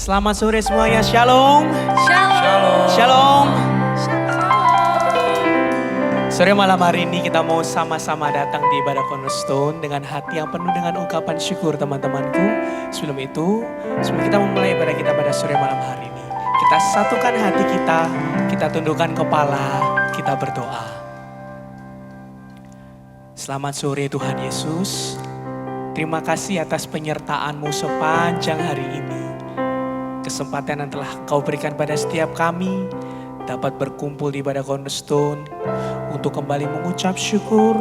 Selamat sore semuanya, Shalom. Shalom. Shalom. Shalom. Sore malam hari ini kita mau sama-sama datang di ibadah Cornerstone dengan hati yang penuh dengan ungkapan syukur teman-temanku. Sebelum kita memulai ibadah kita pada sore malam hari ini, kita satukan hati kita tundukkan kepala, kita berdoa. Selamat sore Tuhan Yesus. Terima kasih atas penyertaan-Mu sepanjang hari ini. Kesempatan yang telah Kau berikan pada setiap kami dapat berkumpul di ibadah Cornerstone untuk kembali mengucap syukur,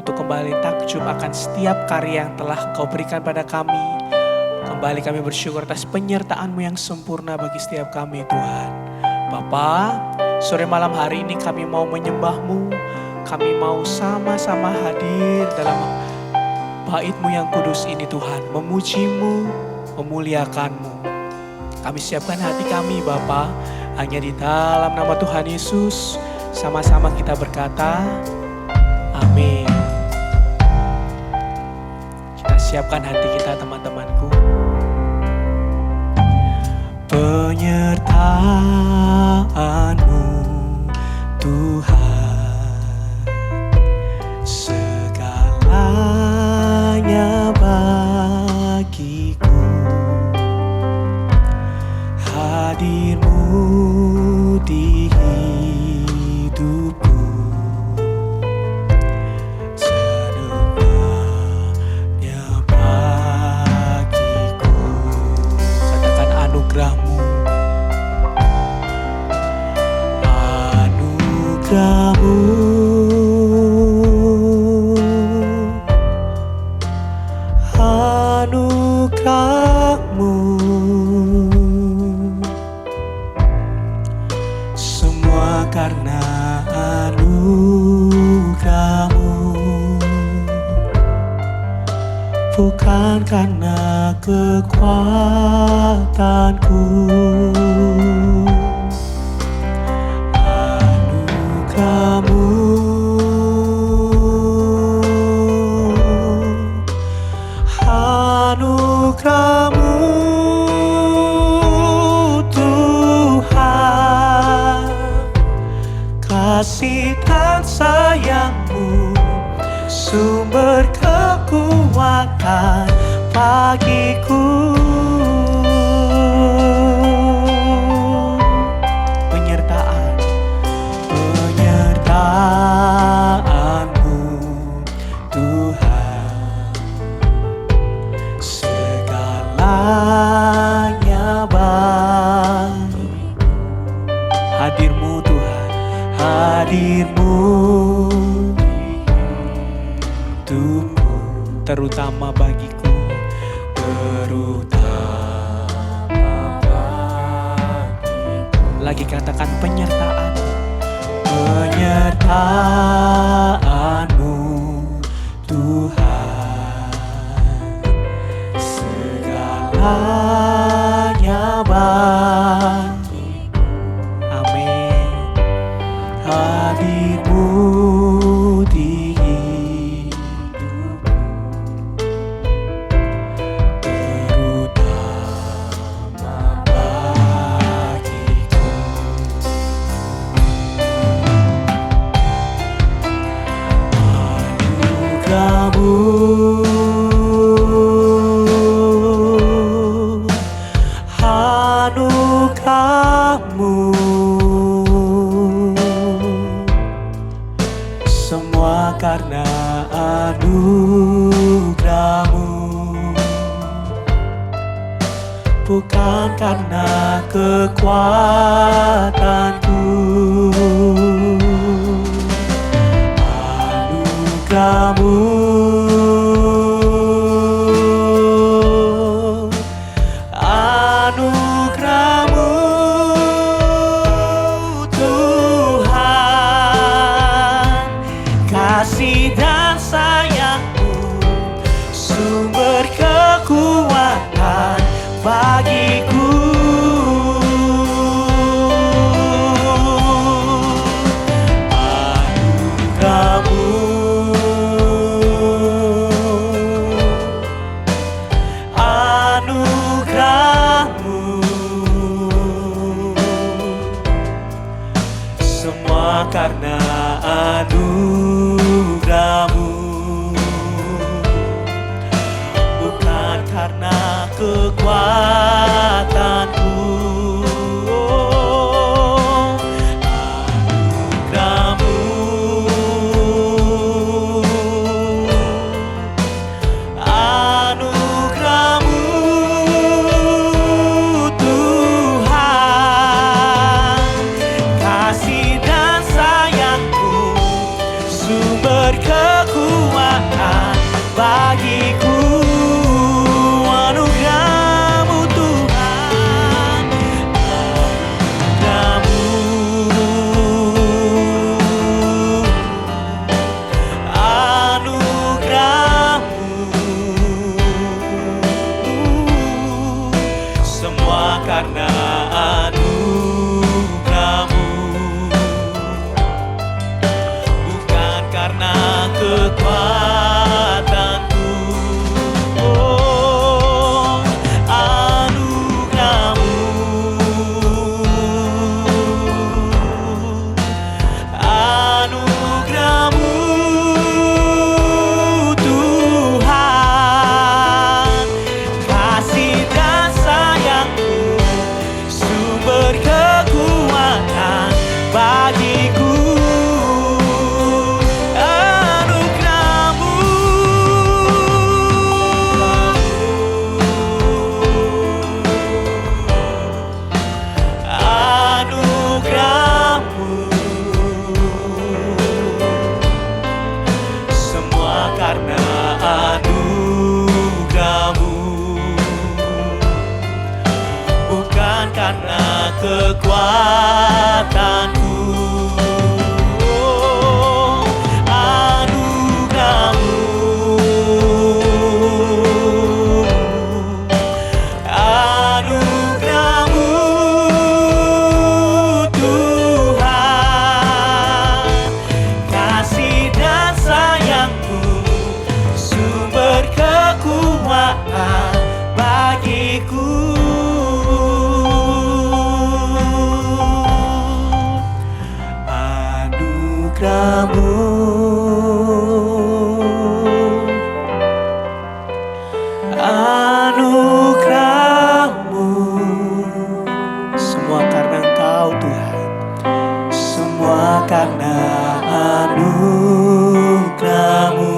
untuk kembali takjub akan setiap karya yang telah Kau berikan pada kami. Kembali kami bersyukur atas penyertaan-Mu yang sempurna bagi setiap kami Tuhan. Bapa, sore malam hari ini kami mau menyembah-Mu, kami mau sama-sama hadir dalam bait-Mu yang kudus ini Tuhan, memuji-Mu, memuliakan-Mu. Kami siapkan hati kami Bapa, hanya di dalam nama Tuhan Yesus, sama-sama kita berkata, amin. Kita siapkan hati kita teman-temanku. Penyertaan-Mu Tuhan, segalanya bagiku. Hadir-Mu di hidupku, segalanya bagiku. Katakan anugerah-Mu, anugerah-Mu, anugerah-Mu. Karena anugerah-Mu, bukan karena kekuatanku. Anugerah-Mu, anugerah-Mu kasih dan sayang-Mu, sumber kekuatan bagiku. Penyertaan-Mu Tuhan, segalanya baik. Hadir-Mu Tuhan, hadir-Mu hidupku, terutama bagiku, terutama bagiku. Lagi katakan penyertaan-Mu Tuhan, segalanya baik. Hadir-Mu di hidupku, terutama bagiku. Anugerah-Mu, anugerah-Mu, semua karena anugerah-Mu, bukan karena kekuatanku. Anugerah-Mu, anugerah-Mu Tuhan, kasih dan sayang-Mu, sumber kekuatan bagiku. Anugerah-Mu, anugerah-Mu kekuatanku. Anugerahmu, semua karena Engkau Tuhan, semua karena anugerahmu,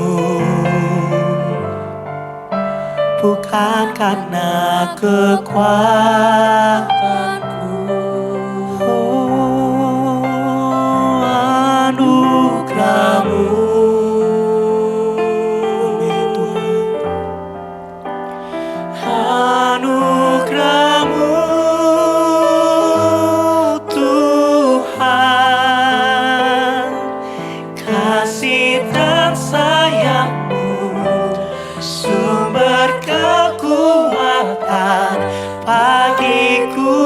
bukan karena kekuatanku. Oh, anugerahmu. Anugerahmu Tuhan, kasih dan sayangmu, sumber kekuatan bagiku.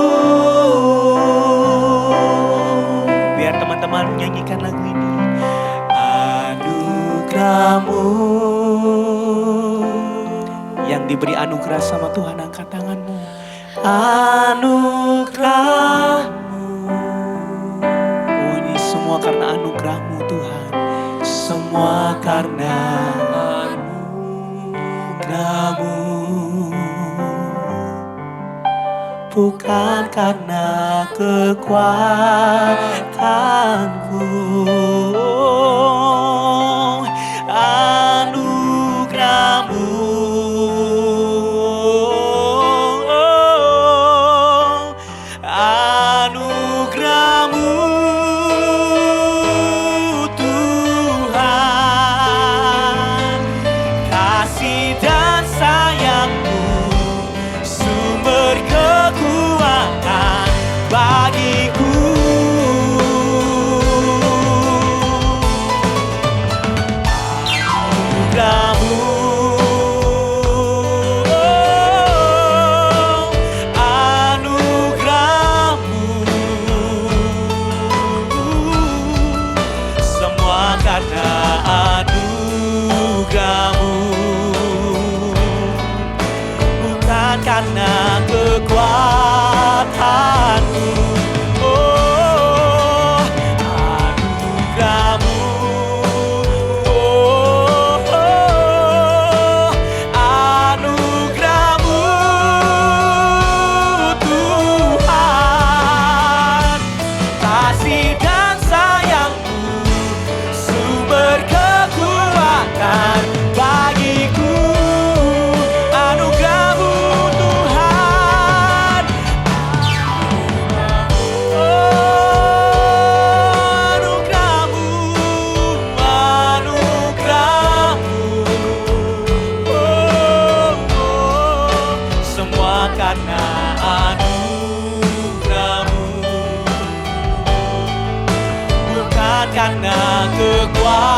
Biar teman-teman menyanyikan lagu ini. Anugerahmu, yang diberi anugerah sama Tuhan, angkat tanganmu. Anugerahmu, oh ini semua karena anugerahmu Tuhan, semua karena anugerahmu, bukan karena kekuatanku. Anugerahmu, karena kekuatanmu. Oh, anugerahmu. Oh, anugerahmu Tuhan, kasih dan sayangmu, sumber kekuatan bagiku. Anugerahmu Tuhan, anugerahmu, anugerahmu, semua karena anugerahmu, bukan karena kekuatanku.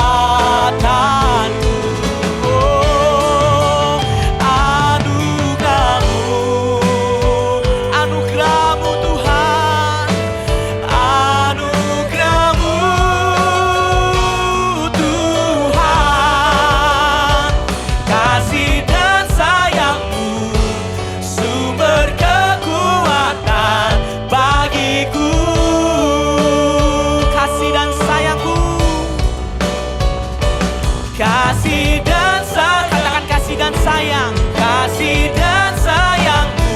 Kasih dan sayang, katakan kasih dan sayang, kasih dan sayangmu,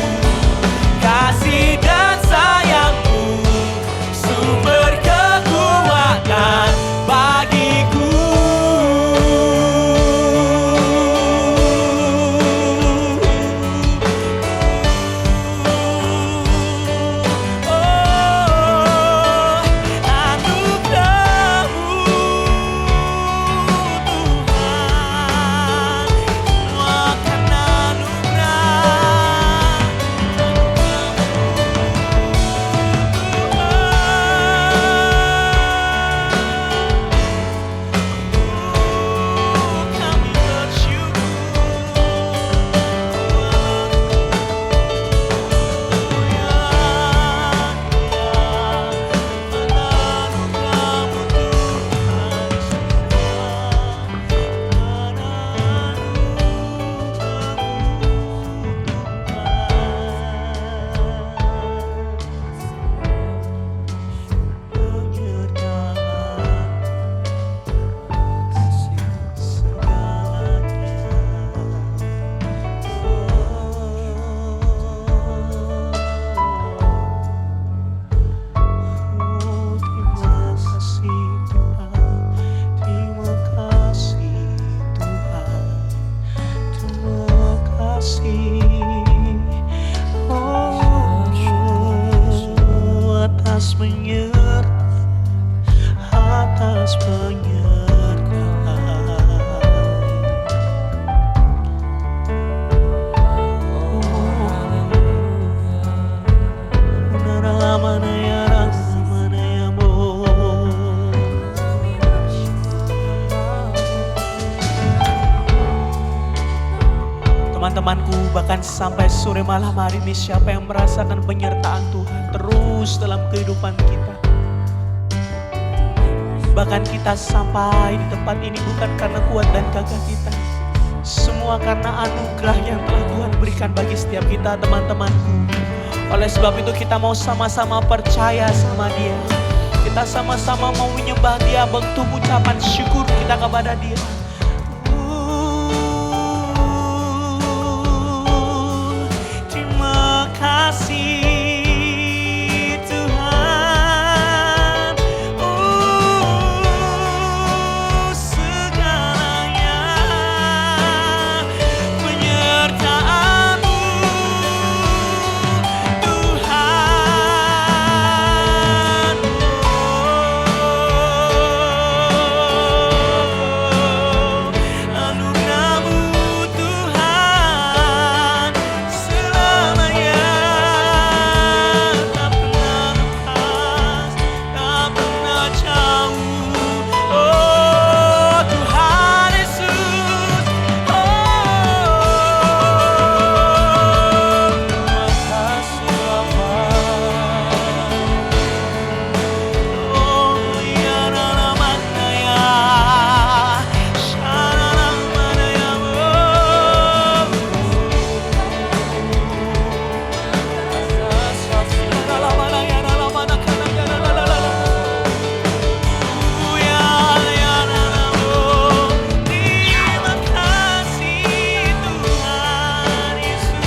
kasih dan sayangmu, sumber kekuatan bagiku. Anugerahmu Tuhan, semua karena Teman-temanku, bahkan sampai sore malam hari ini, siapa yang merasakan penyertaan Tuhan terus dalam kehidupan kita. Bahkan kita sampai di tempat ini bukan karena kuat dan gagah kita, semua karena anugerah yang telah Tuhan berikan bagi setiap kita, teman-temanku. Oleh sebab itu kita mau sama-sama percaya sama Dia. Kita sama-sama mau menyembah Dia, bentuk ucapan syukur kita kepada Dia. Terima kasih Tuhan, segalanya penyertaan-Mu Tuhan. Anugerah-Mu Tuhan selamanya, tak pernah lepas, tak pernah jauh. Oh Tuhan Yesus, terima kasih Bapa. Oh ya mana ya, syarana mana ya, terima kasih Tuhan Yesus.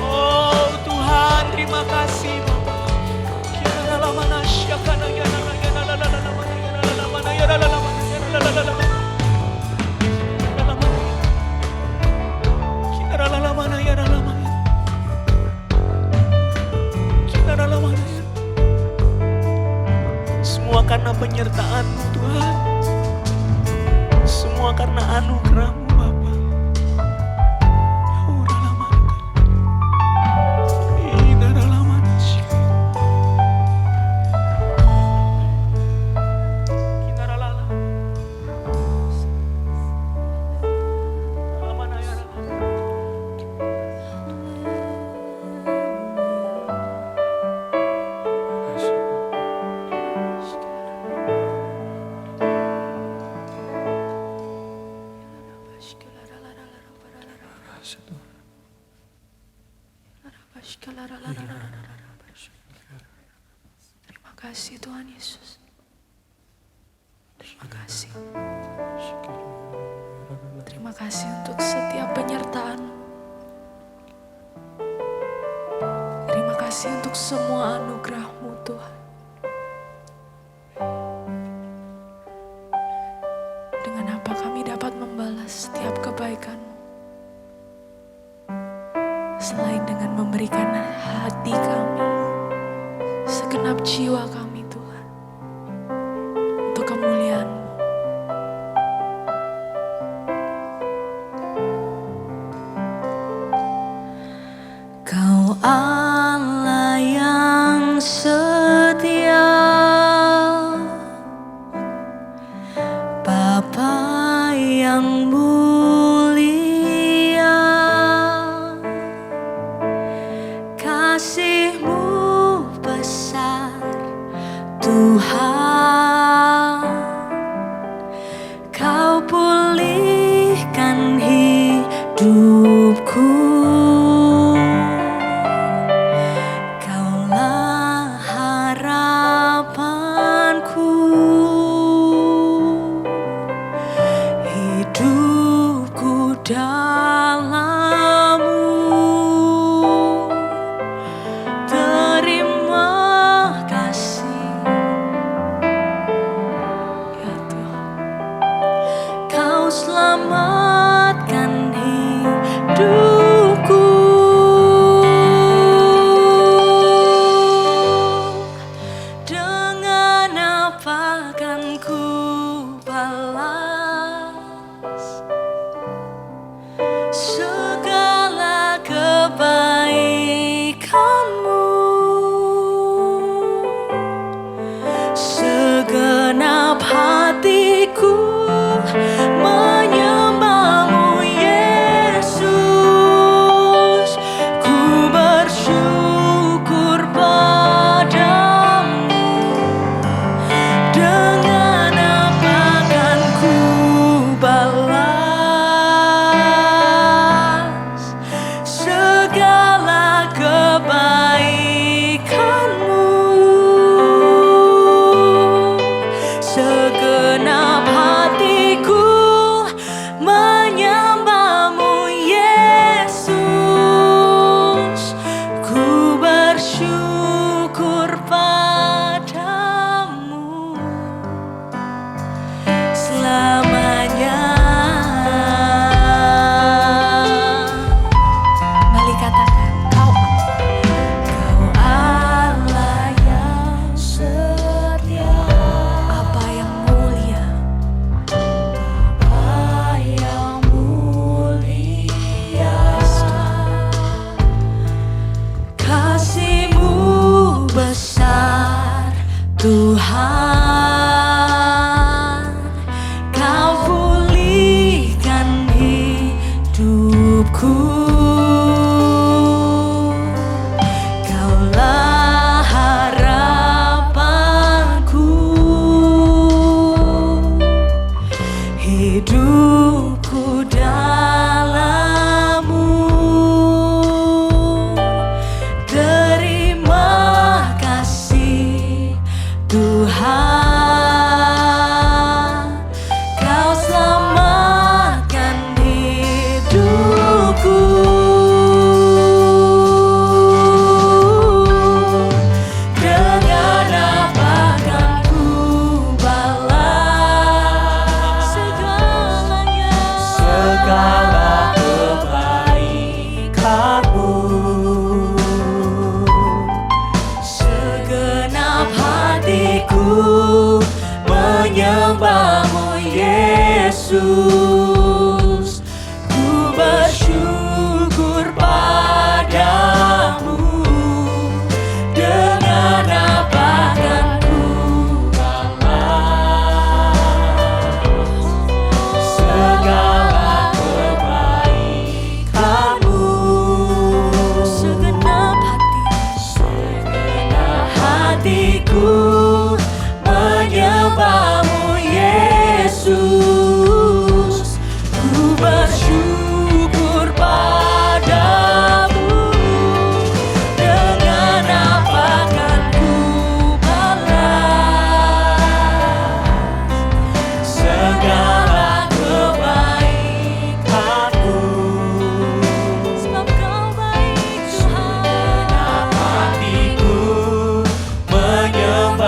Oh Tuhan, terima kasih Bapa. Semua karena penyertaan-Mu Tuhan, semua karena anugerah-Mu Bapa. Terima kasih Tuhan Yesus. Terima kasih. Terima kasih untuk setiap penyertaan-Mu. Terima kasih untuk semua anugerah-Mu Tuhan. Dengan apa kami dapat membalas setiap kebaikan-Mu? Selain dengan memberikan hati kami, segenap jiwa kami Tuhan, untuk kemuliaan-Mu. Kau Allah yang setia, Bapa yang mulia, kasih-Mu besar Tuhan. Kau pulihkan hidupku, Kaulah harapanku. Hidupku dalam-Mu, terima kasih Tuhan, Kau pulihkan hidupku. Kaulah harapanku, hidupku dalam-Mu. Terima kasih Tuhan, Kau selamatkan hidupku. Dengan apa kan ku balas segalanya, Segala kebaikan-Mu. segenap hatiku menyembah-Mu Yesus. Ku bersyukur padamu. Dengan apa kan ku balas Segala kebaikan-Mu. segenap hatiku menyembah-Mu Yesus. Ku bersyukur padamu. Dengan apa kan ku balas Segala kebaikan-Mu. sebab Kau baik Tuhan. Hatiku menyembah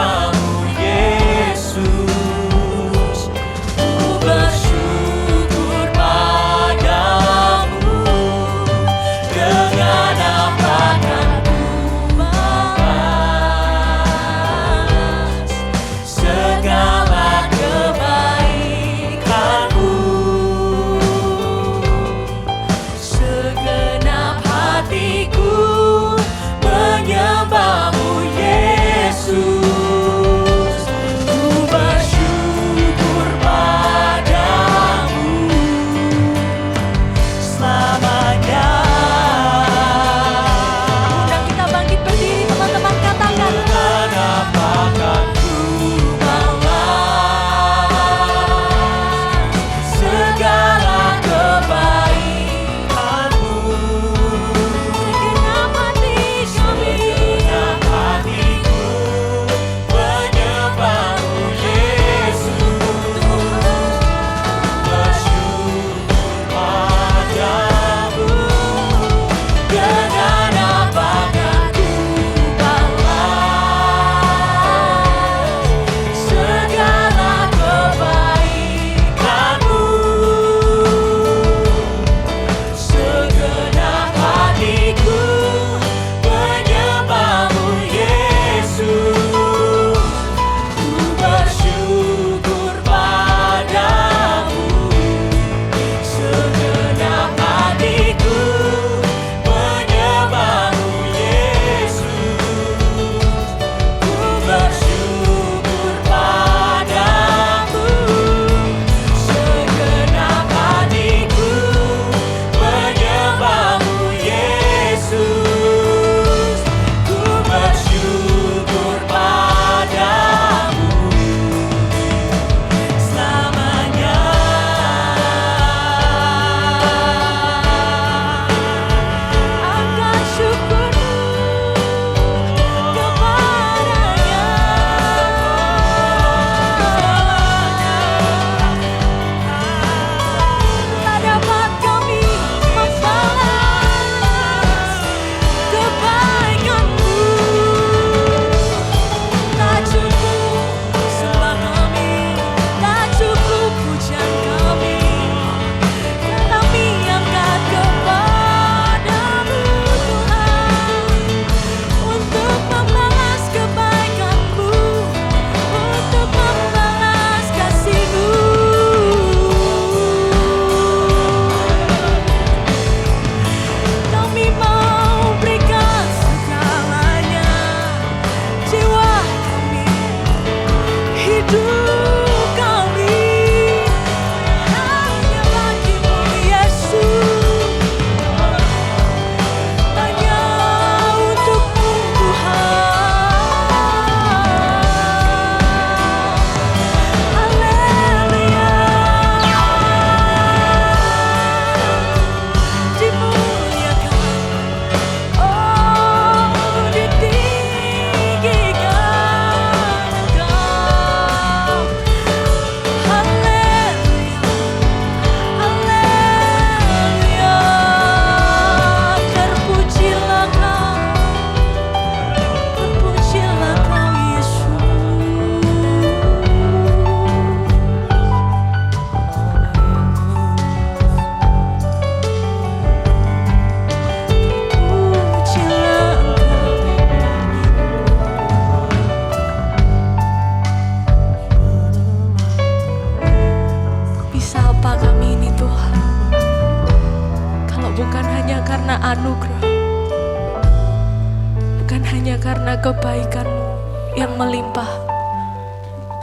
hanya karena kebaikan-Mu yang melimpah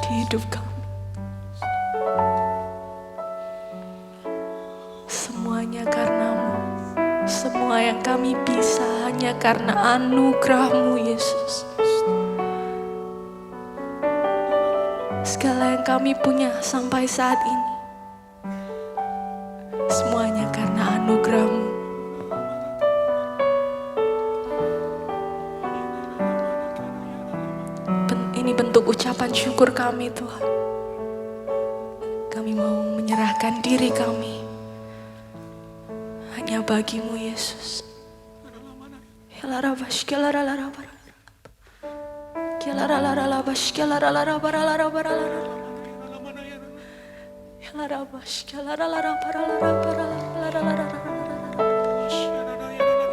di hidup kami. Semuanya karena-Mu. Semua yang kami bisa hanya karena anugerah-Mu, Yesus. Segala yang kami punya sampai saat ini, semuanya karena anugerah-Mu. Ini bentuk ucapan syukur kami, Tuhan. Kami mau menyerahkan diri kami hanya bagi-Mu, Yesus.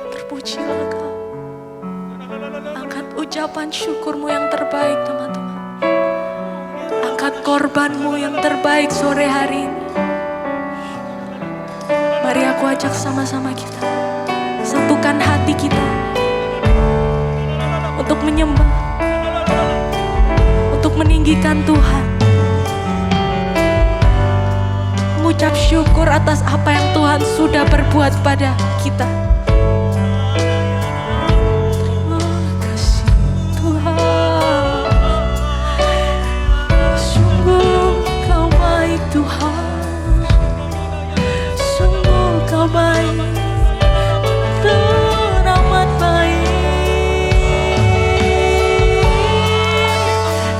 Terpujilah Kau. Angkat ucapan syukur-Mu yang terbaik, teman-teman. Angkat korban-Mu yang terbaik sore hari ini. Mari aku ajak sama-sama kita satukan hati kita untuk menyembah, untuk meninggikan Tuhan, mengucap syukur atas apa yang Tuhan sudah berbuat pada kita. Baik, teramat baik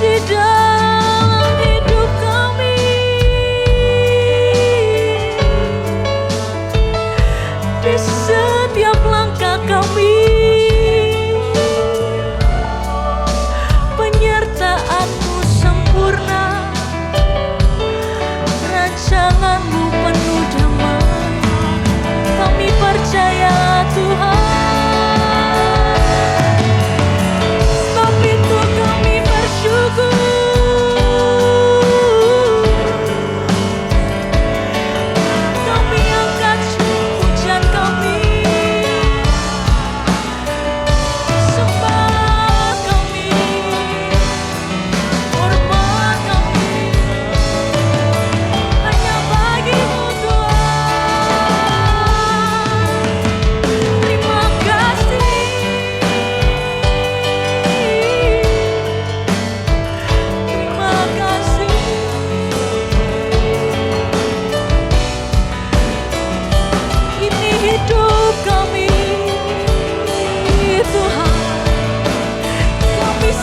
di dalam hidup kami, di setiap langkah kami. Penyertaan-Mu sempurna, rancangan-Mu penuh damai. Kami percaya Tuhan, sebab itu kami bersyukur. Kami angkat pujian kami, sembah kami, hormat kami, hanya bagi-Mu Tuhan.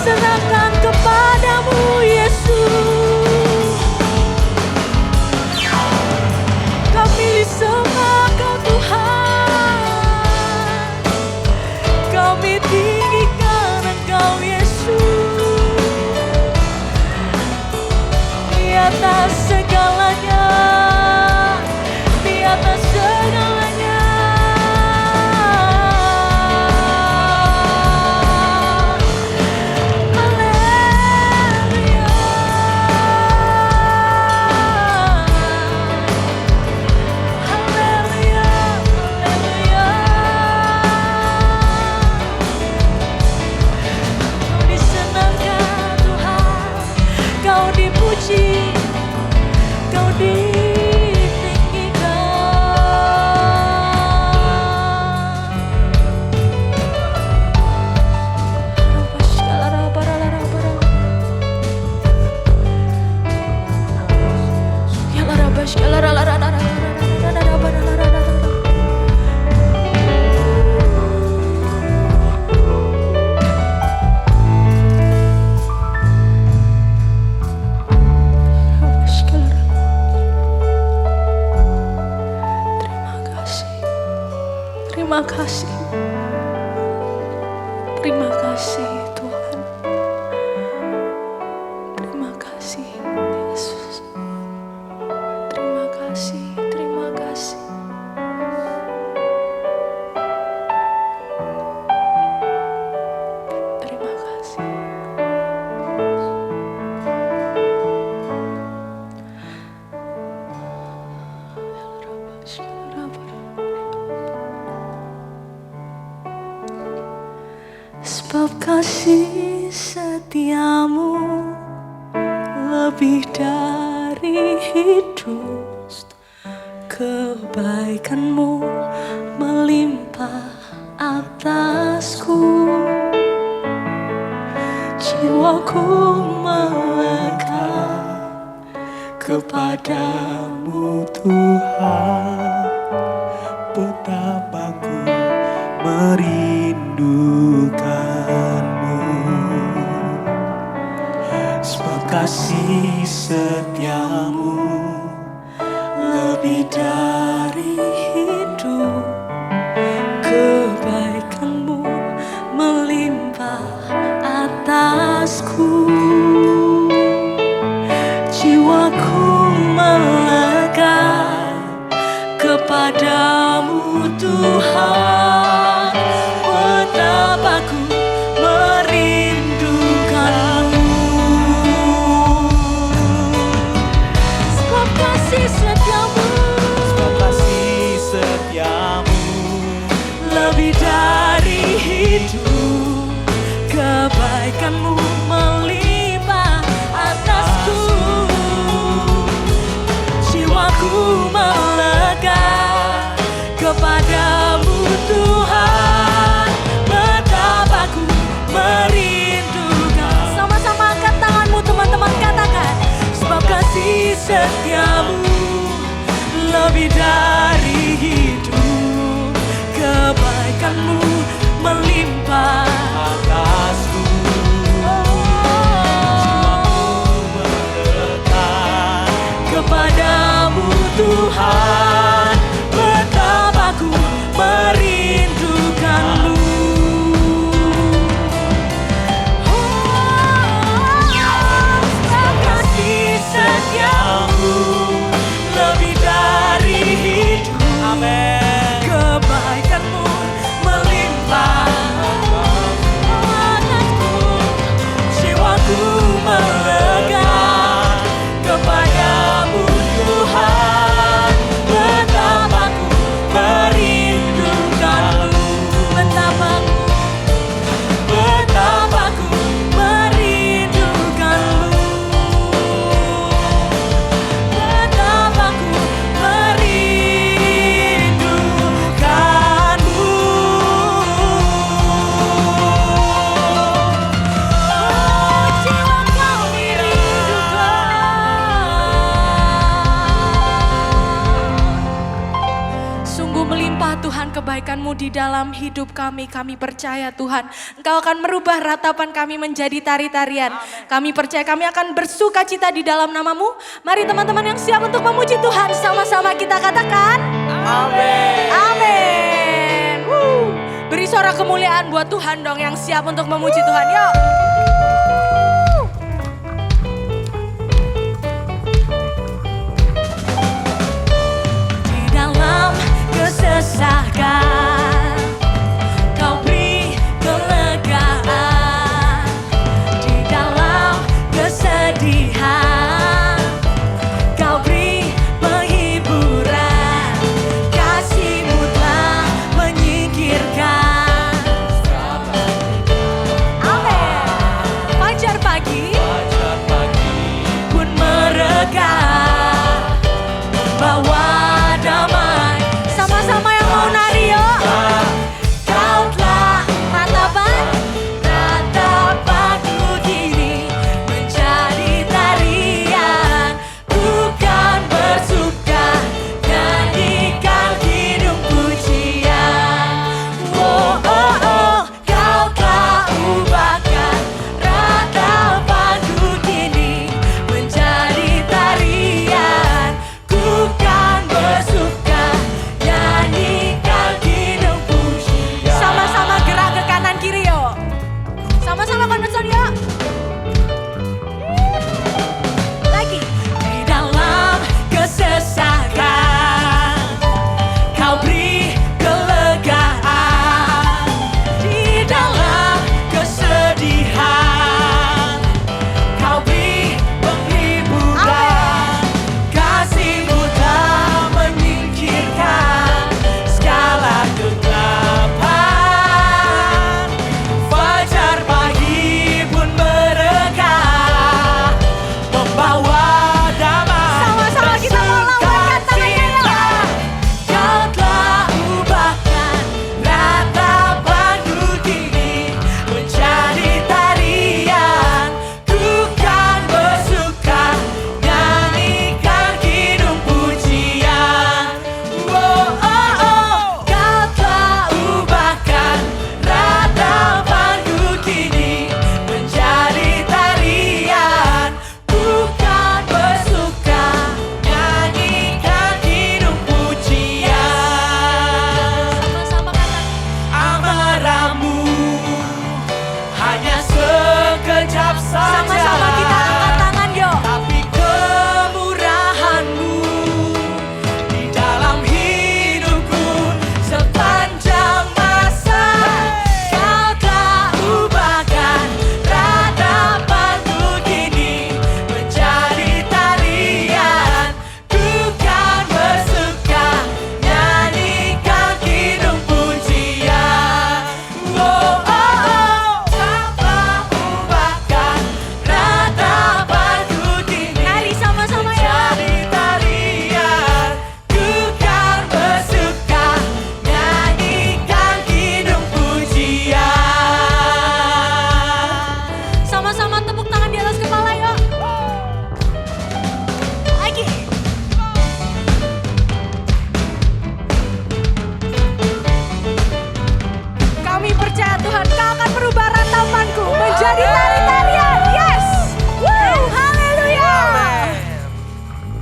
Serahkan kepadamu, Yesus. Kami sembah Kau, Tuhan. Kami tinggikan Engkau, Yesus, di atas segalanya, di atas segalanya. Haleluya. kasih setiamu lebih dari hidup, kebaikanmu melimpah atasku. Jiwaku melekat kepadamu Tuhan, betapa ku merindukanmu. Sebab kasih setiamu lebih dari hidup, kebaikanmu melimpah atasku. Jiwaku melekat kepadamu Tuhan, betapa ku merindukanmu. Sebab kasih setiamu, sebab kasih setiamu lebih dari hidup, kebaikanmu melimpah atasku. Jiwaku melekat kepadamu Tuhan, betapa ku merindukan. Sama-sama angkat tanganmu teman-teman, katakan. Sebab kasih setiamu lebih dari hidup, kebaikanmu melimpah atasku. kepadamu Tuhan, betapa ku merindukanmu. Sebab kasih setiamu lebih dari hidup, Amin. kebaikanmu melimpah atasku. Jiwaku melekat kepadamu Tuhan, betapa ku merindukanmu. Betapa ku merindukanmu. Betapa ku merindukanmu. Jiwa kami rindukan. Sungguh melimpah Tuhan kebaikanmu di dalam hidup kami. Kami percaya Tuhan, Engkau akan merubah ratapan kami menjadi tari-tarian. Kami percaya kami akan bersuka cita di dalam namamu. Mari teman-teman yang siap untuk memuji Tuhan, sama-sama kita katakan Amin. amin. Beri suara kemuliaan buat Tuhan dong yang siap untuk memuji Tuhan. Yuk. Di dalam kesesakan Kau beri kelegaan, di dalam kesedihan Kau beri penghiburan. Kasih-Mu telah menyingkirkan. Amin. Fajar pagi pun mereka bawa damai. Sama-sama yang mau nari, yuk.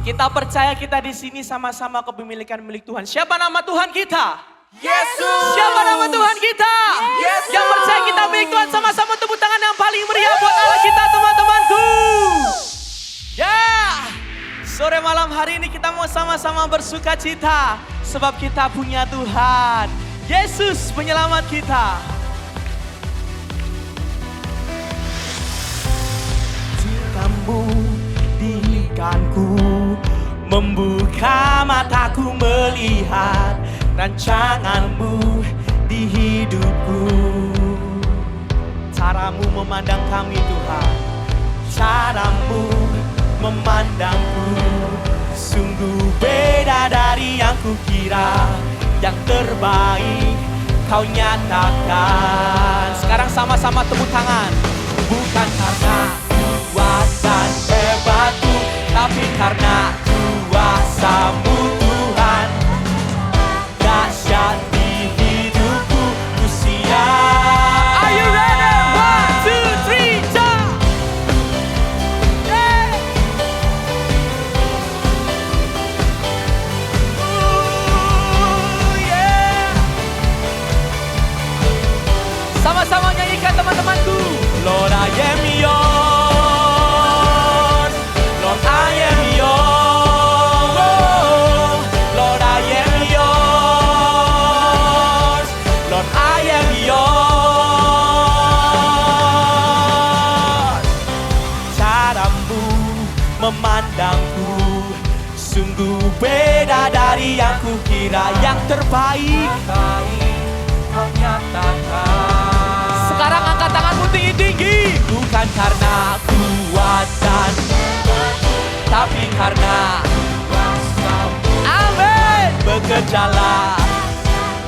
Kita percaya kita di sini sama-sama kepemilikan milik Tuhan. Siapa nama Tuhan kita? Yesus. Siapa nama Tuhan kita? Yesus. Yang percaya kita milik Tuhan, sama-sama tepuk tangan yang paling meriah buat Allah kita, teman-temanku. Ya, sore malam hari ini kita mau sama-sama bersuka cita sebab kita punya Tuhan. Yesus penyelamat kita. Cintamu diikanku, membuka mataku melihat rancanganmu di hidupku. Caramu memandang kami Tuhan, caramu memandangku sungguh beda dari yang kukira. Yang terbaik kau nyatakan. Sekarang sama-sama tepuk tangan. Bukan karena kuat dan hebatku, tapi karena kuasa-Mu Tuhan. Dahsyat di hidupku, ku siap. Are you ready? 1, 2, 3, jump! Yeah! Ooh, yeah! Sama-sama nyanyikan teman-temanku. Lord, I am yours. Lord, I am yours. Lord, I am yours. Lord, I am yours. Caramu memandangku sungguh beda dari yang kukira. Yang terbaik kau nyatakan. Sekarang angkat tanganmu tinggi-tinggi. Bukan karena kuat dan tapi karena kuasa-Mu. Amin. Bekerjalah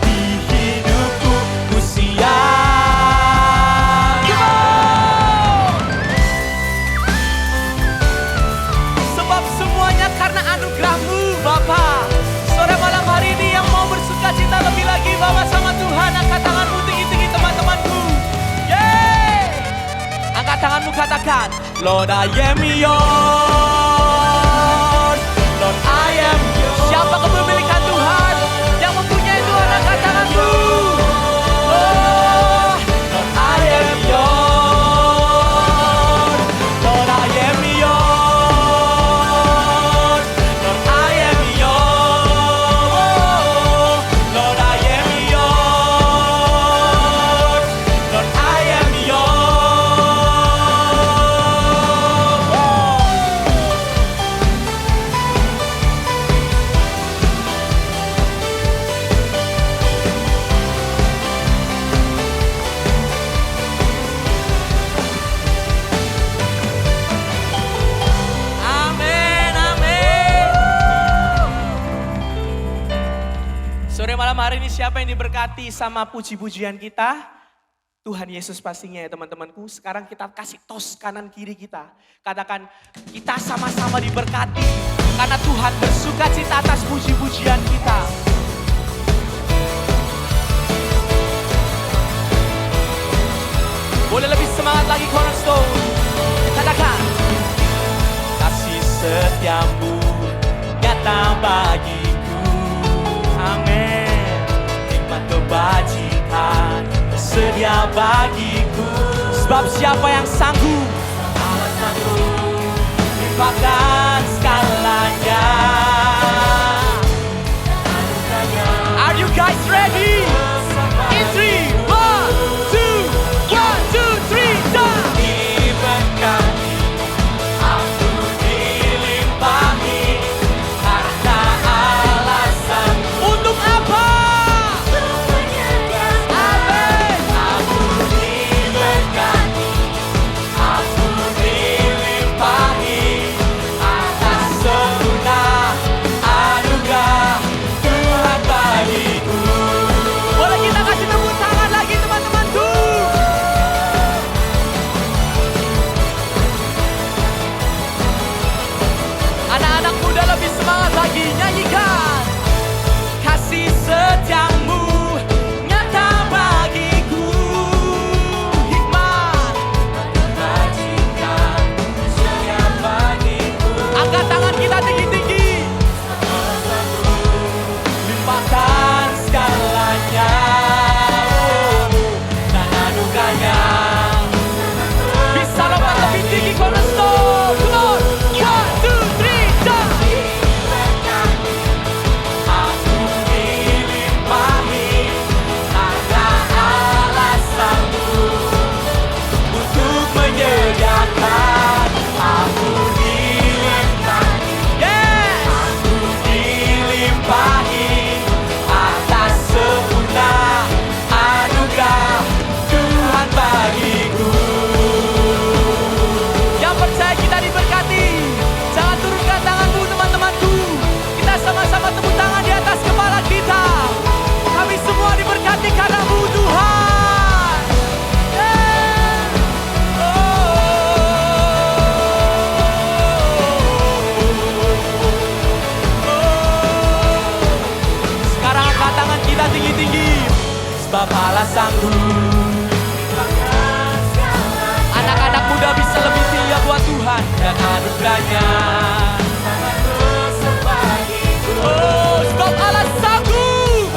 di hidupku, ku siap. Come on. Sebab semuanya karena anugerah-Mu Bapa. Sore malam hari ini yang mau bersuka cita lebih lagi Bapa sama Tuhan, angkat tanganmu tinggi-tinggi teman-temanku. Yeay! Angkat tanganmu, katakan, Lord, I am yours. Lord, I am yours. Siapa kepemilikan Tuhan yang mempunyai Tuhan, angkat tanganmu. Oh, Lord, I am yours. Lord, I am yours. Lord, I am yours. Lord, I am yours. Lord, I am yours. Amin, amin. Sore malam hari ini siapa yang diberkati sama puji-pujian kita? Tuhan Yesus pastinya ya teman-temanku. Sekarang kita kasih tos kanan kiri kita. Katakan, kita sama-sama diberkati karena Tuhan bersuka cita atas puji-pujian kita. Boleh lebih semangat lagi Cornerstone. Katakan, kasih setiamu nyata bagiku. Amin. Nikmat kebajikan tersedia bagiku. Sebab siapa yang sanggup, Allah sanggup limpahkan segalanya. Are you guys ready? In 3, 1, 2, 1, 2, 3, jump! Diberkati, aku dilimpahi, harta alasan. Untuk apa? Amin. Aku diberkati, aku dilimpahi, sebab Allah sanggup. Anak-anak muda bisa lebih setia buat Tuhan dan anugerahnya. Oh, sebab Allah sanggup.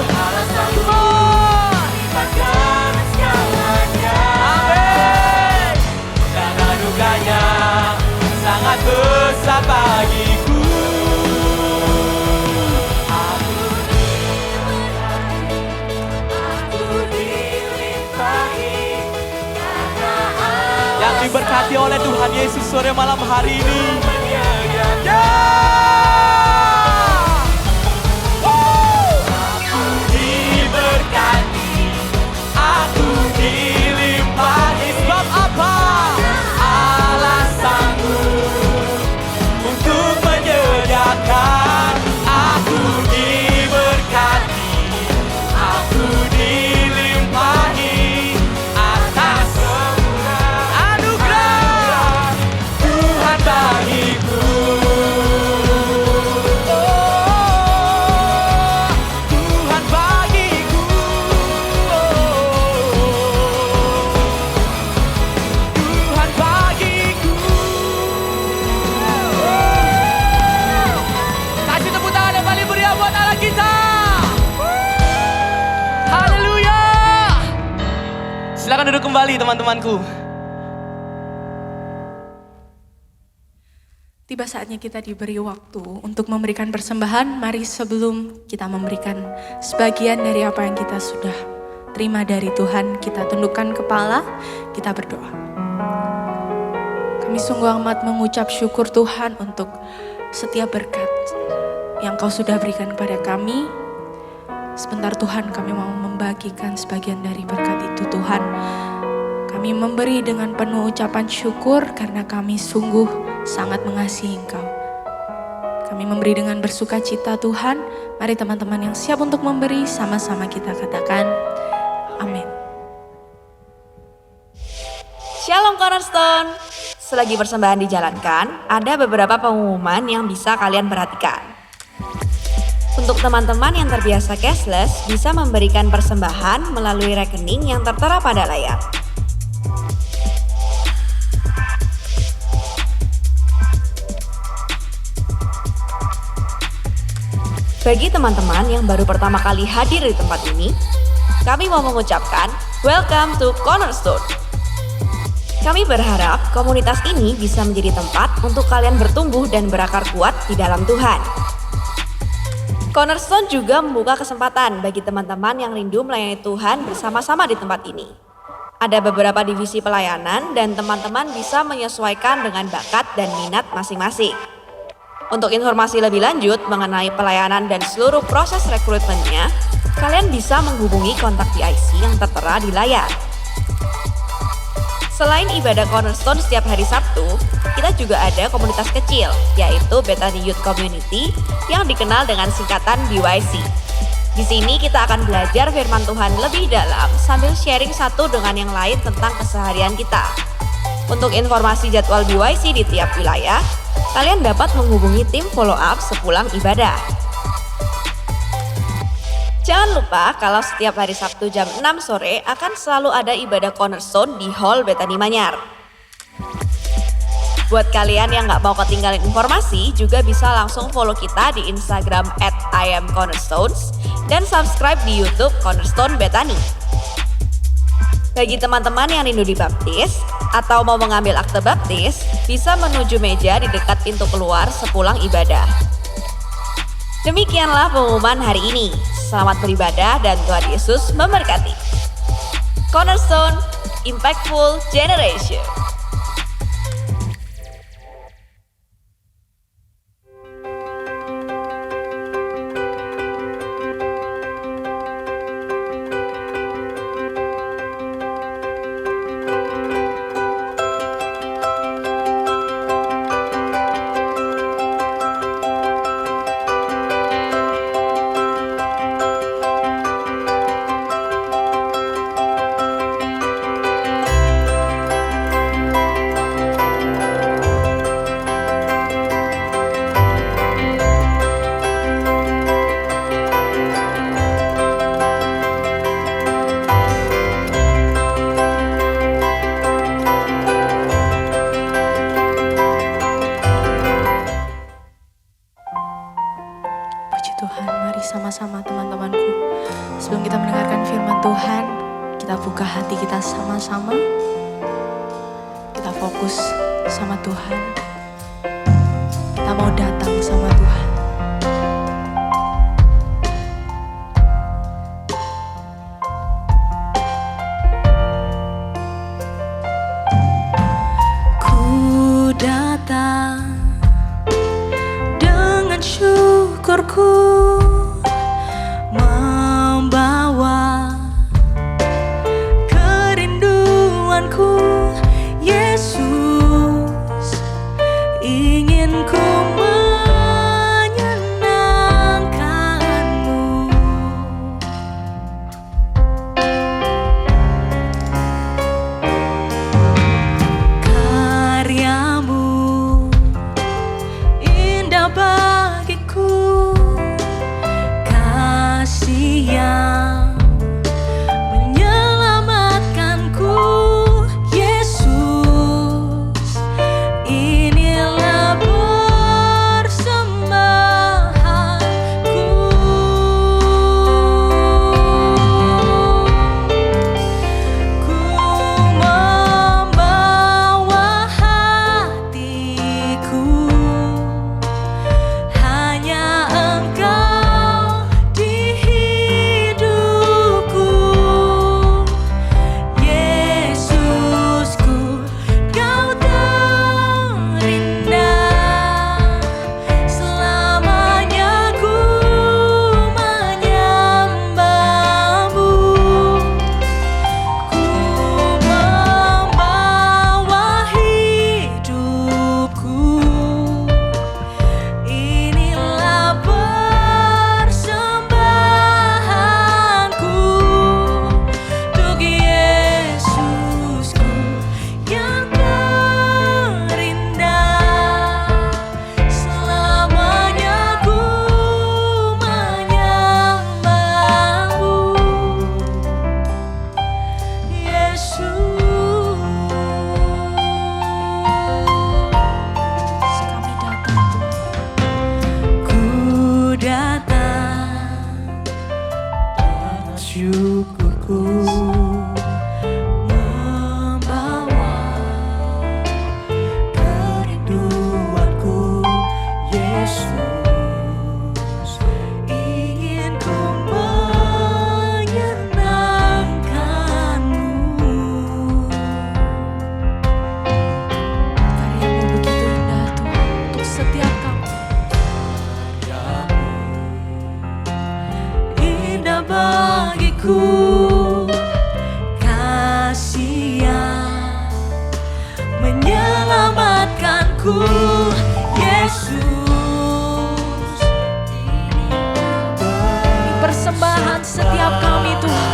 Amin. Dan anugerahnya sangat besar bagiku. Yang diberkati oleh Tuhan Yesus sore malam hari ini. Aku diberkati, aku dilimpahi. Sebab apa? Allah sanggup untuk menyediakan. Aku diberkati, aku dilimpahi atas anugerah Tuhan bagiku. Tuhan bagiku. Tuhan bagiku. Kasih tepuk tangan yang paling meriah buat Allah kita. Haleluya. Silakan duduk kembali teman-temanku. Tiba saatnya kita diberi waktu untuk memberikan persembahan. Mari sebelum kita memberikan sebagian dari apa yang kita sudah terima dari Tuhan, kita tundukkan kepala, kita berdoa. Kami sungguh amat mengucap syukur Tuhan untuk setiap berkat yang Kau sudah berikan kepada kami. Sebentar Tuhan, kami mau membagikan sebagian dari berkat itu Tuhan. Kami memberi dengan penuh ucapan syukur karena kami sungguh sangat mengasihi Engkau. Kami memberi dengan bersuka cita Tuhan. Mari teman-teman yang siap untuk memberi, sama-sama kita katakan amin. Shalom Cornerstone. Selagi persembahan dijalankan, ada beberapa pengumuman yang bisa kalian perhatikan. Untuk teman-teman yang terbiasa cashless, bisa memberikan persembahan melalui rekening yang tertera pada layar. Bagi teman-teman yang baru pertama kali hadir di tempat ini, kami mau mengucapkan welcome to Cornerstone. Kami berharap komunitas ini bisa menjadi tempat untuk kalian bertumbuh dan berakar kuat di dalam Tuhan. Cornerstone juga membuka kesempatan bagi teman-teman yang rindu melayani Tuhan bersama-sama di tempat ini. Ada beberapa divisi pelayanan dan teman-teman bisa menyesuaikan dengan bakat dan minat masing-masing. Untuk informasi lebih lanjut mengenai pelayanan dan seluruh proses rekrutmennya, kalian bisa menghubungi kontak PIC yang tertera di layar. Selain ibadah Cornerstone setiap hari Sabtu, kita juga ada komunitas kecil, yaitu Bethany Youth Community yang dikenal dengan singkatan BYC. Di sini kita akan belajar firman Tuhan lebih dalam sambil sharing satu dengan yang lain tentang keseharian kita. Untuk informasi jadwal BYC di tiap wilayah, kalian dapat menghubungi tim follow up sepulang ibadah. Jangan lupa kalau setiap hari Sabtu jam 6 sore akan selalu ada ibadah Cornerstone di Hall Bethany Manyar. Buat kalian yang nggak mau ketinggalan informasi, juga bisa langsung follow kita di Instagram @IamCornerstones dan subscribe di YouTube Cornerstone Bethany. Bagi teman-teman yang rindu dibaptis atau mau mengambil akte baptis, bisa menuju meja di dekat pintu keluar sepulang ibadah. Demikianlah pengumuman hari ini. Selamat beribadah dan Tuhan Yesus memberkati. Cornerstone, Impactful Generation. bersama-sama. Kita fokus sama Tuhan. Kita mau datang sama Tuhan. Ku datang dengan syukurku, membawa kerinduanku. Yesus, ingin ku menyenangkanmu. Karyamu indah bagiku, kasih yang menyelamatkanku. Yesus, inilah persembahanku. Ku membawa hatiku, hanya Engkau di hidupku. Yesusku, Kau terindah, selamanya ku menyembahmu. Ku membawa hidupku, inilah persembahanku untuk Yesusku yang terindah, selamanya ku menyembahmu. Yesus, kami datang Tuhan. Ku datang dengan syukurku, membawa kerinduanku. Yesus, ingin ku menyenangkanmu. Karyamu begitu indah Tuhan untuk setiap kami. Indah bagiku, kasih yang menyelamatkanku. Yesus, ini persembahan setiap kami Tuhan.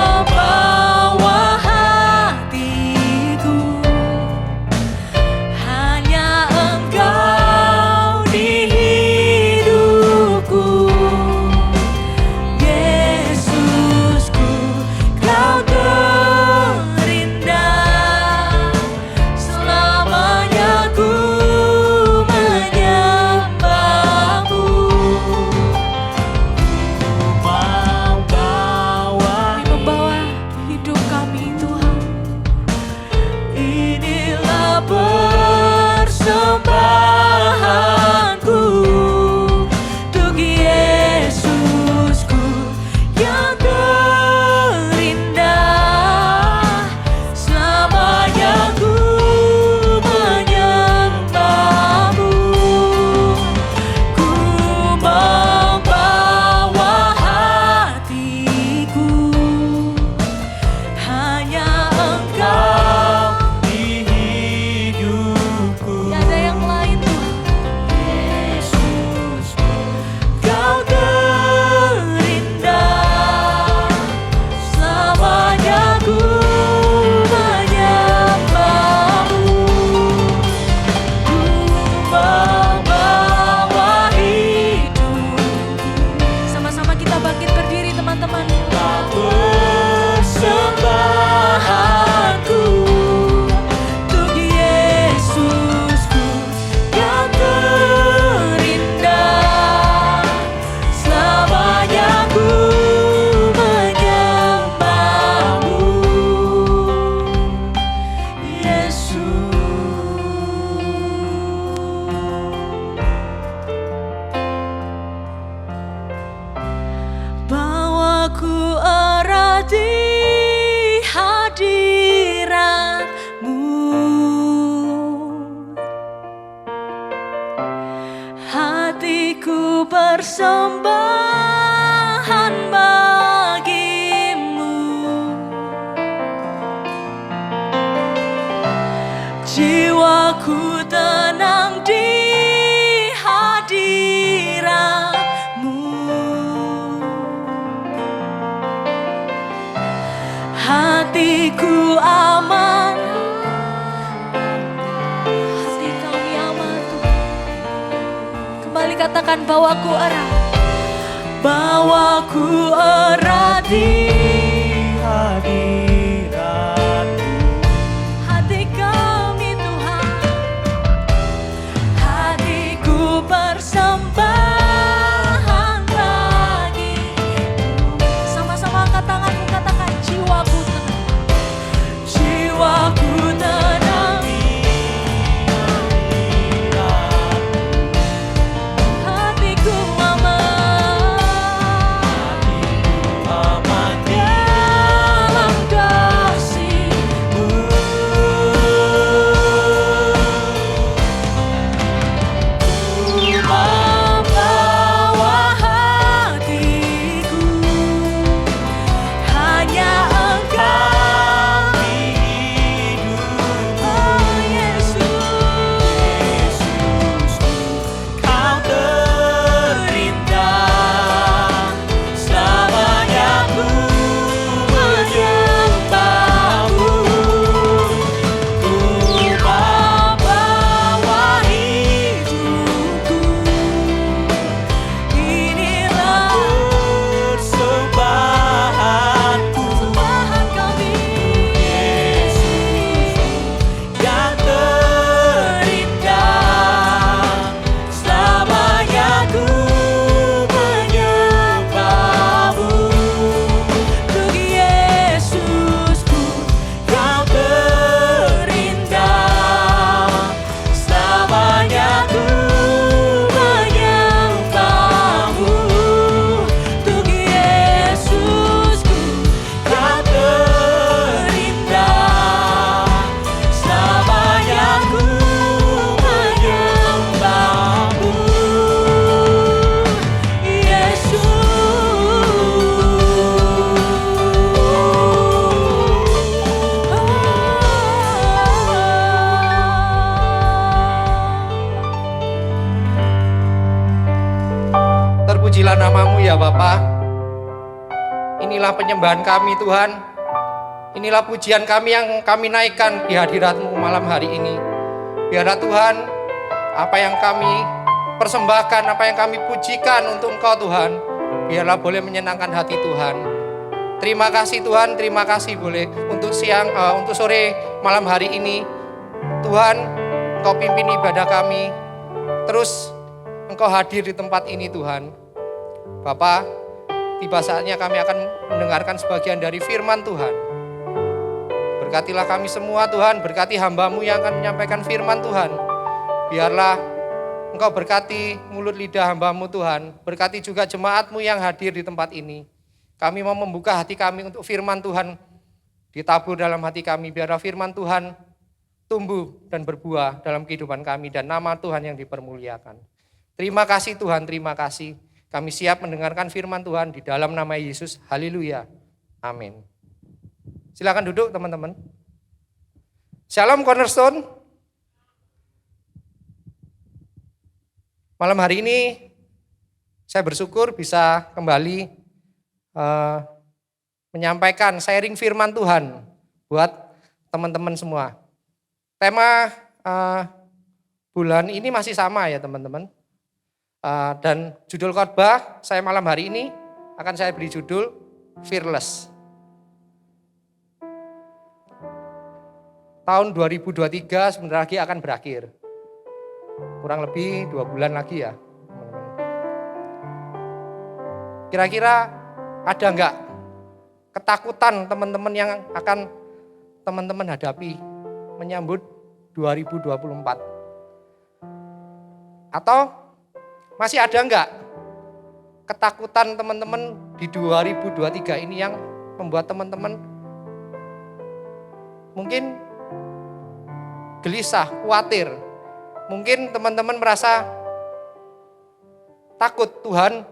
Membawa hatiku, hanya Engkau di hidupku. Yesusku, Kau terindah, selamanya ku persembahan bagimu. Jiwaku tenang di hadiratmu. Hatiku aman, hati kami aman Tuhan. Kembali katakan bawaku erat, bawaku erat di hadiratmu. hati kami Tuhan. Hatiku persembahan bagimu. Sama-sama angkat tanganmu, katakan jiwaku tenang. Jiwaku tenang. Hatiku aman. Dalam kasih-Mu. Membawa hatiku hanya Engkau. Oh Yesus, Kau terindah, selamanya ku menyembahmu. Ku membawa hidupku, inilah persembahanku. Tuhan kami. Yang terindah, selamanya ku menyembahmu. Untuk Yesusku, Kau terindah, selamanya ku menyembahmu. untuk Yesusku, Kau terindah, selamanya ku menyembahmu. Terpujilah nama-Mu ya Bapa. Inilah penyembahan kami Tuhan. Inilah pujian kami yang kami naikkan di hadirat-Mu malam hari ini. Biarlah Tuhan, apa yang kami persembahkan, apa yang kami pujikan untuk Engkau Tuhan, biarlah boleh menyenangkan hati Tuhan. Terima kasih Tuhan, terima kasih boleh untuk untuk sore malam hari ini. Tuhan, Engkau pimpin ibadah kami. Terus Engkau hadir di tempat ini Tuhan. Bapa, tiba saatnya kami akan mendengarkan sebagian dari firman Tuhan. Berkatilah kami semua Tuhan, berkati hamba-Mu yang akan menyampaikan firman Tuhan. Biarlah Engkau berkati mulut lidah hamba-Mu Tuhan, berkati juga jemaat-Mu yang hadir di tempat ini. Kami mau membuka hati kami untuk firman Tuhan ditabur dalam hati kami. Biarlah firman Tuhan tumbuh dan berbuah dalam kehidupan kami dan nama Tuhan yang dipermuliakan. Terima kasih Tuhan, terima kasih. Kami siap mendengarkan firman Tuhan di dalam nama Yesus. Haleluya. Amin. Silakan duduk teman-teman. Shalom Cornerstone. Malam hari ini saya bersyukur bisa kembali menyampaikan sharing firman Tuhan buat teman-teman semua. Tema bulan ini masih sama ya teman-teman. Dan judul khotbah saya malam hari ini akan saya beri judul Fearless. Tahun 2023 sebentar lagi akan berakhir. Kurang lebih 2 bulan lagi ya teman-teman. Kira-kira ada enggak ketakutan teman-teman yang akan teman-teman hadapi menyambut 2024? Atau masih ada enggak ketakutan teman-teman di 2023 ini yang membuat teman-teman mungkin gelisah, khawatir. Mungkin teman-teman merasa takut, Tuhan,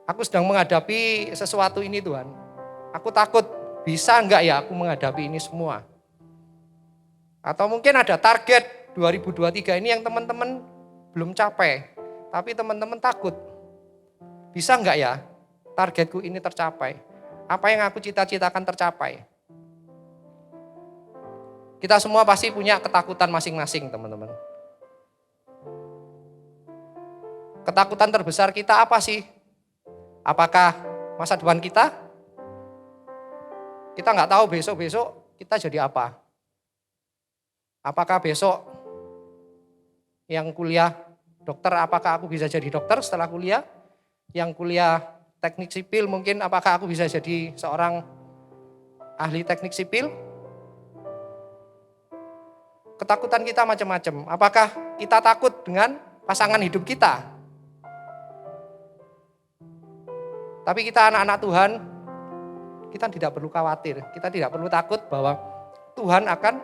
aku sedang menghadapi sesuatu ini Tuhan. Aku takut, bisa enggak ya aku menghadapi ini semua. Atau mungkin ada target 2023 ini yang teman-teman belum capai. Tapi teman-teman takut, bisa enggak ya targetku ini tercapai. Apa yang aku cita-citakan tercapai. Kita semua pasti punya ketakutan masing-masing teman-teman. Ketakutan terbesar kita apa sih? Apakah masa depan kita? Kita nggak tahu besok-besok kita jadi apa. Apakah besok yang kuliah dokter, apakah aku bisa jadi dokter setelah kuliah? Yang kuliah teknik sipil mungkin apakah aku bisa jadi seorang ahli teknik sipil? Ketakutan kita macam-macam. Apakah kita takut dengan pasangan hidup kita? Tapi kita anak-anak Tuhan, kita tidak perlu khawatir. Kita tidak perlu takut bahwa Tuhan akan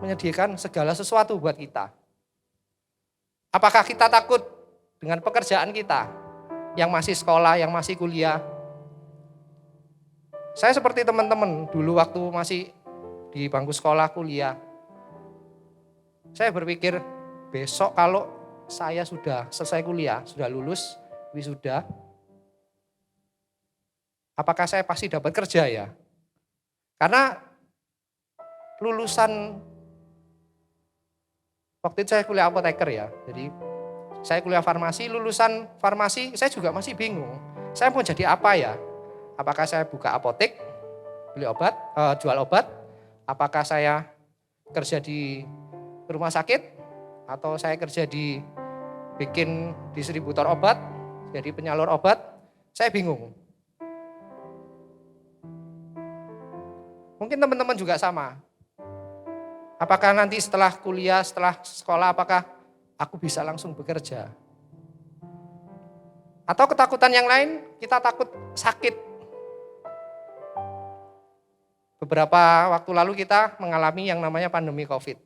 menyediakan segala sesuatu buat kita. Apakah kita takut dengan pekerjaan kita? Yang masih sekolah, yang masih kuliah. Saya seperti teman-teman dulu waktu masih di bangku sekolah kuliah. Saya berpikir besok kalau saya sudah selesai kuliah, sudah lulus, wisuda, apakah saya pasti dapat kerja ya? Karena lulusan, waktu itu saya kuliah apoteker ya, jadi saya kuliah farmasi, lulusan farmasi saya juga masih bingung. Saya mau jadi apa ya? Apakah saya buka apotek, beli obat, jual obat? Apakah saya kerja di rumah sakit? Atau saya kerja di bikin distributor obat, jadi penyalur obat? Saya bingung. Mungkin teman-teman juga sama. Apakah nanti setelah kuliah, setelah sekolah, apakah aku bisa langsung bekerja? Atau ketakutan yang lain, kita takut sakit. Beberapa waktu lalu kita mengalami yang namanya pandemi COVID.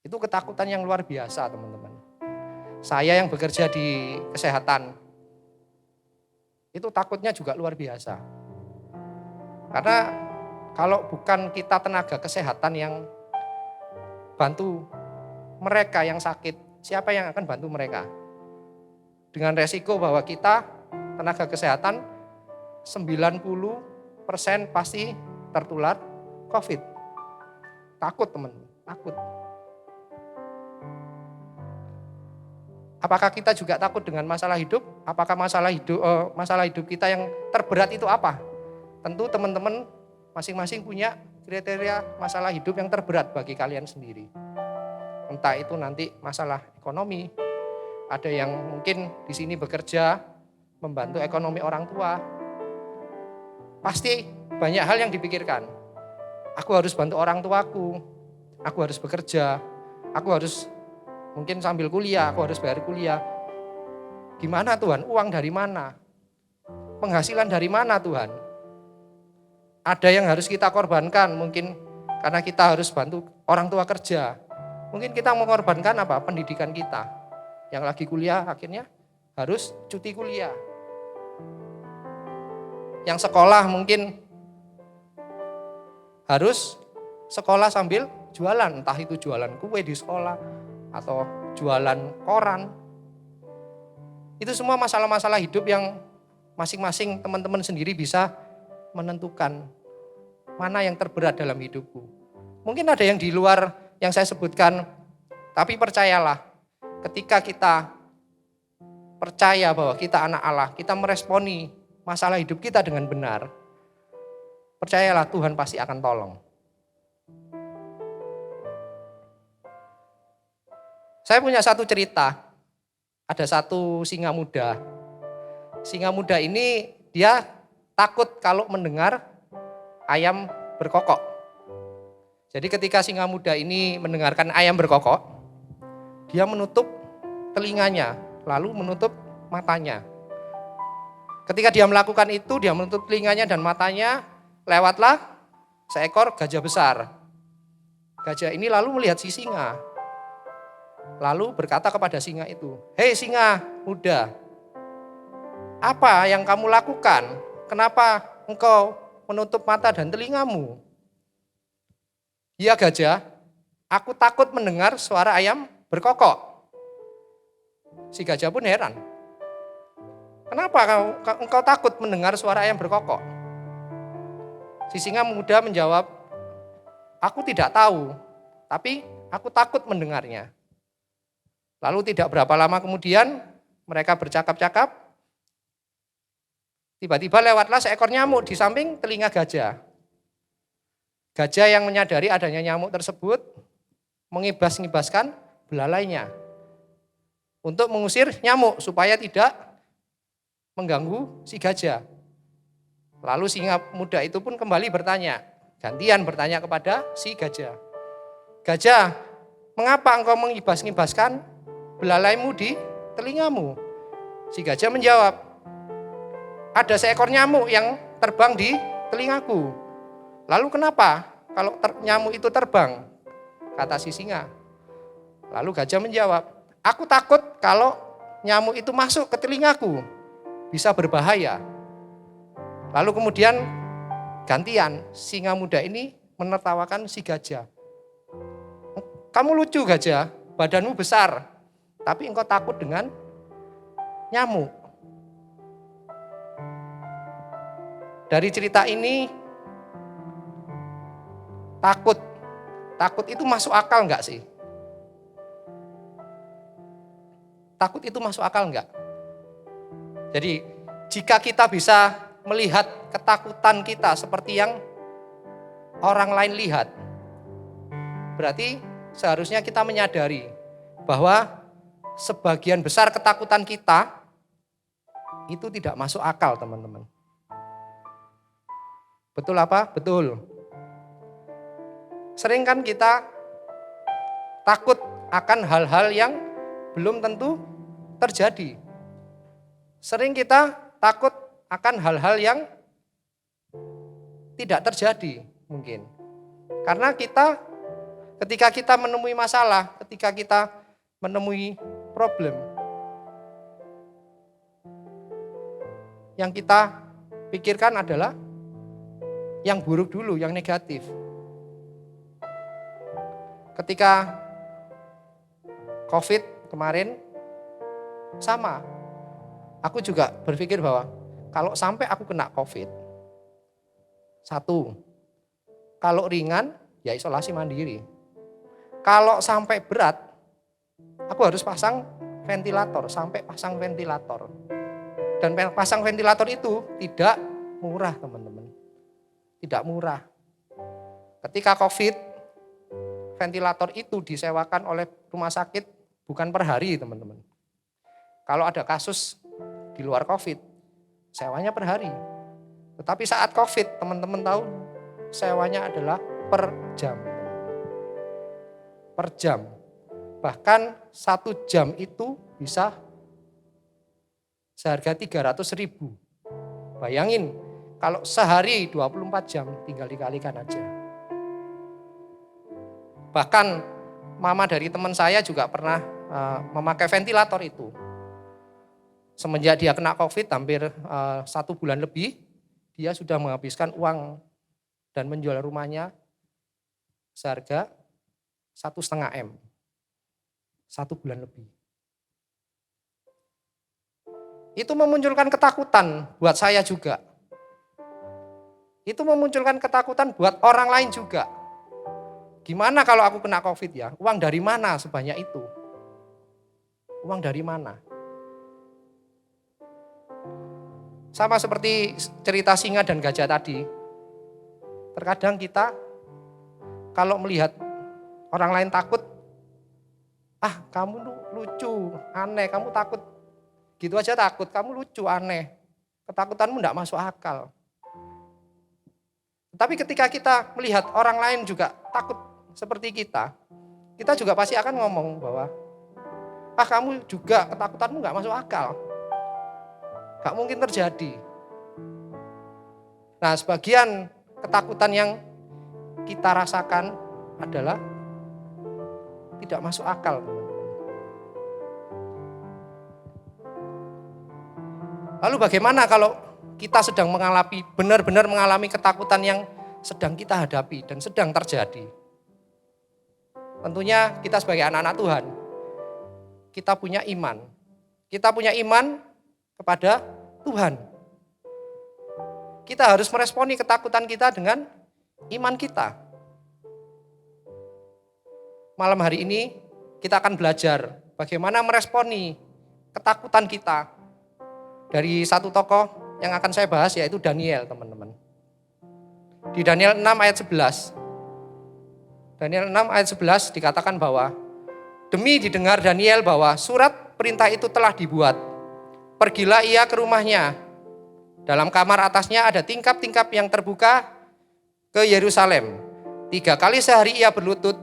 Itu ketakutan yang luar biasa teman-teman. Saya yang bekerja di kesehatan, itu takutnya juga luar biasa. Karena kalau bukan kita tenaga kesehatan yang bantu mereka yang sakit, siapa yang akan bantu mereka? Dengan resiko bahwa kita tenaga kesehatan 90% pasti tertular COVID. Takut teman-teman, takut. Apakah kita juga takut dengan masalah hidup? Apakah masalah hidup kita yang terberat itu apa? Tentu teman-teman masing-masing punya kriteria masalah hidup yang terberat bagi kalian sendiri. Entah itu nanti masalah ekonomi, ada yang mungkin di sini bekerja, membantu ekonomi orang tua. Pasti banyak hal yang dipikirkan. Aku harus bantu orang tuaku, aku harus bekerja, aku harus mungkin sambil kuliah, aku harus bayar kuliah. Gimana Tuhan? Uang dari mana? Penghasilan dari mana Tuhan? Ada yang harus kita korbankan, mungkin karena kita harus bantu orang tua kerja. Mungkin kita mengorbankan apa? Pendidikan kita. Yang lagi kuliah akhirnya harus cuti kuliah. Yang sekolah mungkin harus sekolah sambil jualan. Entah itu jualan kue di sekolah atau jualan koran. Itu semua masalah-masalah hidup yang masing-masing teman-teman sendiri bisa menentukan mana yang terberat dalam hidupku. Mungkin ada yang di luar yang saya sebutkan, tapi percayalah, ketika kita percaya bahwa kita anak Allah, kita meresponi masalah hidup kita dengan benar, percayalah Tuhan pasti akan tolong. Saya punya satu cerita, ada satu singa muda. Singa muda ini dia takut kalau mendengar ayam berkokok. Jadi ketika singa muda ini mendengarkan ayam berkokok, dia menutup telinganya, lalu menutup matanya. Ketika dia melakukan itu, dia menutup telinganya dan matanya, lewatlah seekor gajah besar. Gajah ini lalu melihat si singa. lalu berkata kepada singa itu, "Hei singa muda, apa yang kamu lakukan? Kenapa engkau menutup mata dan telingamu?" "Ya gajah, aku takut mendengar suara ayam berkokok." Si gajah pun heran. "Kenapa engkau takut mendengar suara ayam berkokok?" Si singa muda menjawab, "Aku tidak tahu, tapi aku takut mendengarnya." Lalu tidak berapa lama kemudian mereka bercakap-cakap. Tiba-tiba lewatlah seekor nyamuk di samping telinga gajah. Gajah yang menyadari adanya nyamuk tersebut mengibas-ngibaskan belalainya untuk mengusir nyamuk supaya tidak mengganggu si gajah. Lalu singa muda itu pun kembali bertanya, gantian bertanya kepada si gajah. "Gajah, mengapa engkau mengibas-ngibaskan belalaimu di telingamu?" Si gajah menjawab, "Ada seekor nyamuk yang terbang di telingaku." "Lalu kenapa kalau nyamuk itu terbang?" kata si singa. Lalu gajah menjawab, "Aku takut kalau nyamuk itu masuk ke telingaku, bisa berbahaya." Lalu kemudian gantian singa muda ini menertawakan si gajah. "Kamu lucu gajah, badanmu besar, tapi engkau takut dengan nyamuk." Dari cerita ini, takut itu masuk akal enggak sih? Takut itu masuk akal enggak? Jadi jika kita bisa melihat ketakutan kita seperti yang orang lain lihat, berarti seharusnya kita menyadari bahwa sebagian besar ketakutan kita itu tidak masuk akal, teman-teman. Betul apa? Betul. Sering kan kita takut akan hal-hal yang belum tentu terjadi. Sering kita takut akan hal-hal yang tidak terjadi mungkin. Karena ketika kita menemui masalah, ketika kita menemui problem, yang kita pikirkan adalah yang buruk dulu, yang negatif. Ketika COVID kemarin sama, aku juga berpikir bahwa kalau sampai aku kena COVID, satu, kalau ringan ya isolasi mandiri. Kalau sampai berat, aku harus pasang ventilator, sampai pasang ventilator. Dan pasang ventilator itu tidak murah, teman-teman. Tidak murah. Ketika COVID, ventilator itu disewakan oleh rumah sakit bukan per hari, teman-teman. Kalau ada kasus di luar COVID, sewanya per hari. Tetapi saat COVID, teman-teman tahu, sewanya adalah per jam. Per jam. Bahkan 1 jam itu bisa seharga 300.000. Bayangin, kalau sehari 24 jam, tinggal dikalikan aja. Bahkan mama dari teman saya juga pernah memakai ventilator itu. Semenjak dia kena COVID hampir 1 bulan lebih, dia sudah menghabiskan uang dan menjual rumahnya seharga 1,5 M. 1 bulan lebih. Itu memunculkan ketakutan buat saya juga. Itu memunculkan ketakutan buat orang lain juga. Gimana kalau aku kena COVID ya? Uang dari mana sebanyak itu? Uang dari mana? Sama seperti cerita singa dan gajah tadi. Terkadang kita kalau melihat orang lain takut, kamu lucu, aneh, kamu takut. Gitu aja takut, kamu lucu, aneh. Ketakutanmu enggak masuk akal. Tapi ketika kita melihat orang lain juga takut seperti kita juga pasti akan ngomong bahwa, kamu juga ketakutanmu enggak masuk akal. Gak mungkin terjadi. Nah, sebagian ketakutan yang kita rasakan adalah tidak masuk akal, teman-teman. Lalu bagaimana kalau kita sedang mengalami, benar-benar mengalami ketakutan yang sedang kita hadapi dan sedang terjadi? Tentunya kita sebagai anak-anak Tuhan, kita punya iman. Kita punya iman kepada Tuhan. Kita harus meresponi ketakutan kita dengan iman kita. Malam hari ini kita akan belajar bagaimana meresponi ketakutan kita dari satu tokoh yang akan saya bahas, yaitu Daniel, teman-teman. Di Daniel 6 ayat 11. Daniel 6 ayat 11 dikatakan bahwa demi didengar Daniel bahwa surat perintah itu telah dibuat, pergilah ia ke rumahnya. Dalam kamar atasnya ada tingkap-tingkap yang terbuka ke Yerusalem. 3 kali sehari ia berlutut,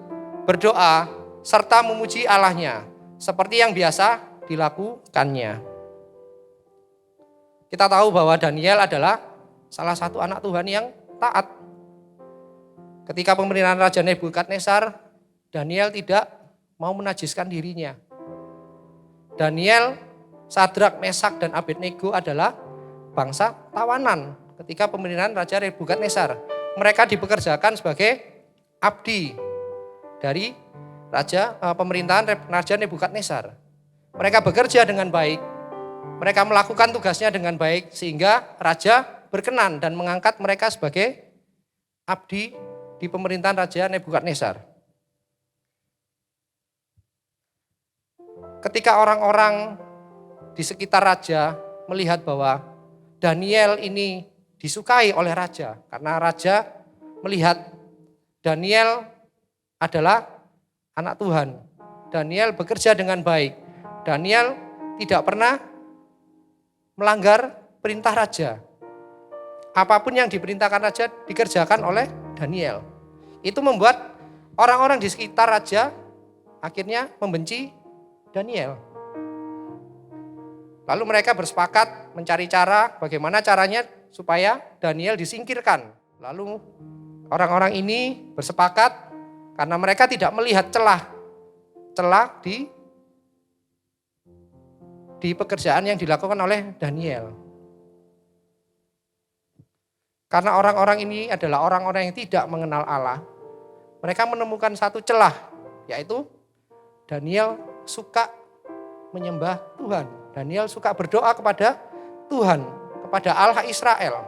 berdoa, serta memuji Allahnya, seperti yang biasa dilakukannya. Kita tahu bahwa Daniel adalah salah satu anak Tuhan yang taat. Ketika pemerintahan Raja Nebukadnezar, Daniel tidak mau menajiskan dirinya. Daniel, Sadrak, Mesak, dan Abednego adalah bangsa tawanan ketika pemerintahan Raja Nebukadnezar. Mereka dipekerjakan sebagai abdi dari pemerintahan Raja Nebukadnezar. Mereka bekerja dengan baik, mereka melakukan tugasnya dengan baik, sehingga raja berkenan dan mengangkat mereka sebagai abdi di pemerintahan Raja Nebukadnezar. Ketika orang-orang di sekitar raja melihat bahwa Daniel ini disukai oleh raja, karena raja melihat Daniel adalah anak Tuhan. Daniel bekerja dengan baik. Daniel tidak pernah melanggar perintah raja. Apapun yang diperintahkan raja dikerjakan oleh Daniel. Itu membuat orang-orang di sekitar raja akhirnya membenci Daniel. Lalu mereka bersepakat mencari cara bagaimana caranya supaya Daniel disingkirkan. Lalu orang-orang ini bersepakat karena mereka tidak melihat celah di pekerjaan yang dilakukan oleh Daniel. Karena orang-orang ini adalah orang-orang yang tidak mengenal Allah, mereka menemukan satu celah, yaitu Daniel suka menyembah Tuhan. Daniel suka berdoa kepada Tuhan, kepada Allah Israel.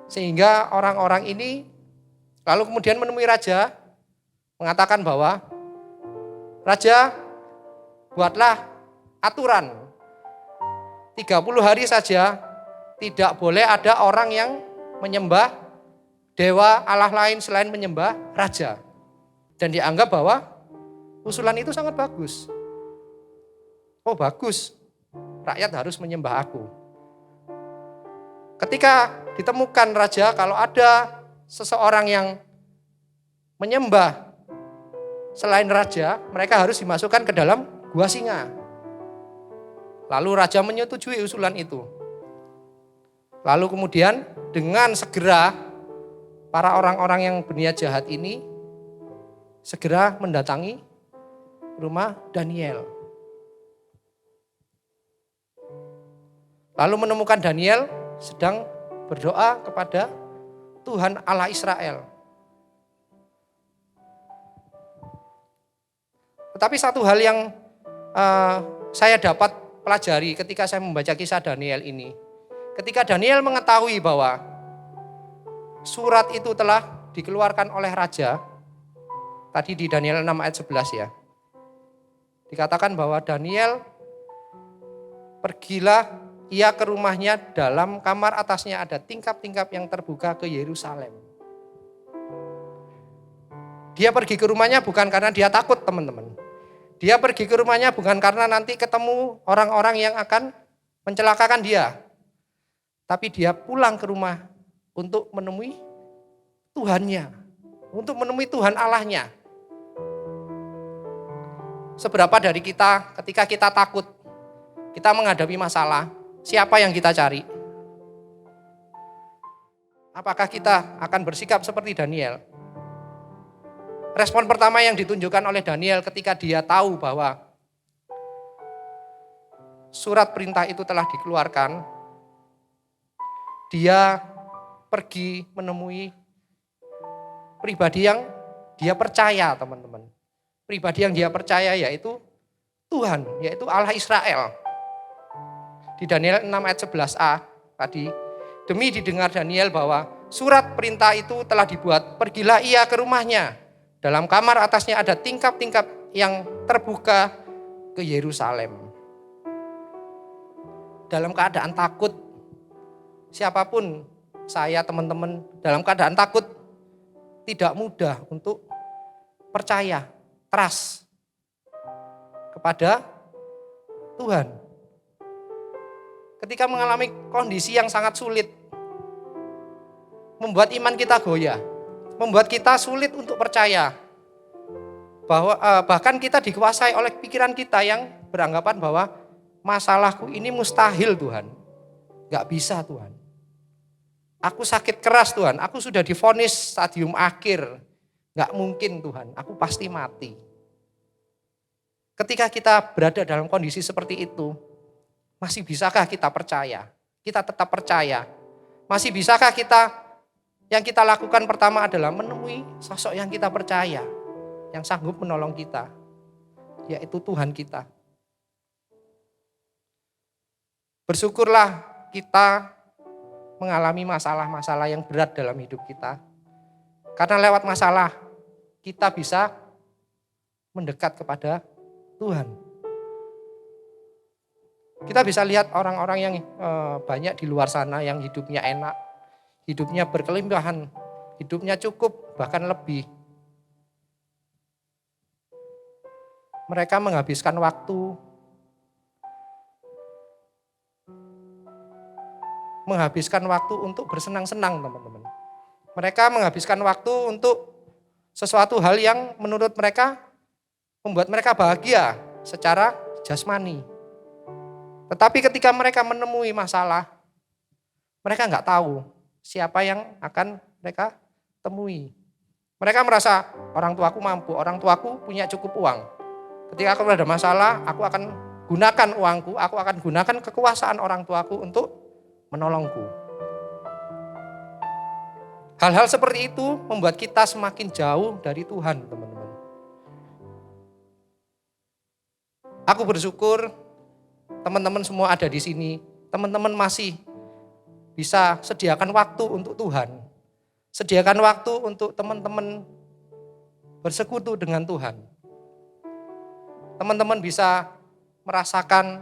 Sehingga orang-orang ini lalu kemudian menemui raja, mengatakan bahwa, "Raja, buatlah aturan 30 hari saja tidak boleh ada orang yang menyembah dewa Allah lain selain menyembah raja." Dan dianggap bahwa usulan itu sangat bagus. Oh, bagus, rakyat harus menyembah aku. Ketika ditemukan raja kalau ada seseorang yang menyembah selain raja, mereka harus dimasukkan ke dalam gua singa. Lalu raja menyetujui usulan itu. Lalu kemudian dengan segera para orang-orang yang berniat jahat ini segera mendatangi rumah Daniel. Lalu menemukan Daniel sedang berdoa kepada Tuhan Allah Israel. Tetapi satu hal yang saya dapat pelajari ketika saya membaca kisah Daniel ini. Ketika Daniel mengetahui bahwa surat itu telah dikeluarkan oleh raja, tadi di Daniel 6 ayat 11 ya, dikatakan bahwa Daniel pergilah ia ke rumahnya, dalam kamar atasnya ada tingkap-tingkap yang terbuka ke Yerusalem. Dia pergi ke rumahnya bukan karena dia takut, teman-teman. Dia pergi ke rumahnya bukan karena nanti ketemu orang-orang yang akan mencelakakan dia. Tapi dia pulang ke rumah untuk menemui Tuhannya, untuk menemui Tuhan Allahnya. Seberapa dari kita ketika kita takut, kita menghadapi masalah, siapa yang kita cari? Apakah kita akan bersikap seperti Daniel? Respon pertama yang ditunjukkan oleh Daniel ketika dia tahu bahwa surat perintah itu telah dikeluarkan, dia pergi menemui pribadi yang dia percaya, teman-teman. Pribadi yang dia percaya yaitu Tuhan, yaitu Allah Israel. Di Daniel 6 ayat 11a tadi, demi didengar Daniel bahwa surat perintah itu telah dibuat, pergilah ia ke rumahnya. Dalam kamar atasnya ada tingkap-tingkap yang terbuka ke Yerusalem. Dalam keadaan takut, siapapun saya, teman-teman, dalam keadaan takut tidak mudah untuk percaya, trust kepada Tuhan. Ketika mengalami kondisi yang sangat sulit, membuat iman kita goyah, membuat kita sulit untuk percaya. Bahkan kita dikuasai oleh pikiran kita yang beranggapan bahwa masalahku ini mustahil Tuhan. Gak bisa Tuhan. Aku sakit keras Tuhan, aku sudah divonis stadium akhir. Gak mungkin Tuhan, aku pasti mati. Ketika kita berada dalam kondisi seperti itu, masih bisakah kita percaya? Kita tetap percaya. Masih bisakah yang kita lakukan pertama adalah menemui sosok yang kita percaya, yang sanggup menolong kita, yaitu Tuhan kita. Bersyukurlah kita mengalami masalah-masalah yang berat dalam hidup kita. Karena lewat masalah, kita bisa mendekat kepada Tuhan. Kita bisa lihat orang-orang yang banyak di luar sana yang hidupnya enak, hidupnya berkelimpahan, hidupnya cukup, bahkan lebih. Mereka menghabiskan waktu untuk bersenang-senang, teman-teman. Mereka menghabiskan waktu untuk sesuatu hal yang menurut mereka membuat mereka bahagia secara jasmani. Tetapi ketika mereka menemui masalah, mereka nggak tahu siapa yang akan mereka temui. Mereka merasa orang tuaku mampu, orang tuaku punya cukup uang. Ketika aku ada masalah, aku akan gunakan uangku, aku akan gunakan kekuasaan orang tuaku untuk menolongku. Hal-hal seperti itu membuat kita semakin jauh dari Tuhan, teman-teman. Aku bersyukur teman-teman semua ada di sini. Teman-teman masih bisa sediakan waktu untuk Tuhan. Sediakan waktu untuk teman-teman bersekutu dengan Tuhan. Teman-teman bisa merasakan,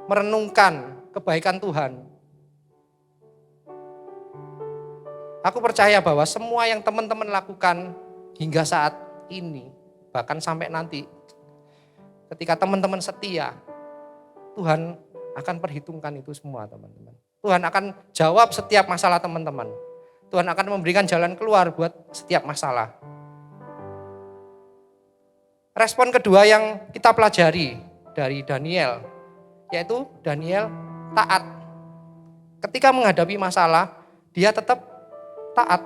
merenungkan kebaikan Tuhan. Aku percaya bahwa semua yang teman-teman lakukan hingga saat ini, bahkan sampai nanti, ketika teman-teman setia, Tuhan akan perhitungkan itu semua, teman-teman. Tuhan akan jawab setiap masalah teman-teman. Tuhan akan memberikan jalan keluar buat setiap masalah. Respon kedua yang kita pelajari dari Daniel, yaitu Daniel taat. Ketika menghadapi masalah, dia tetap taat.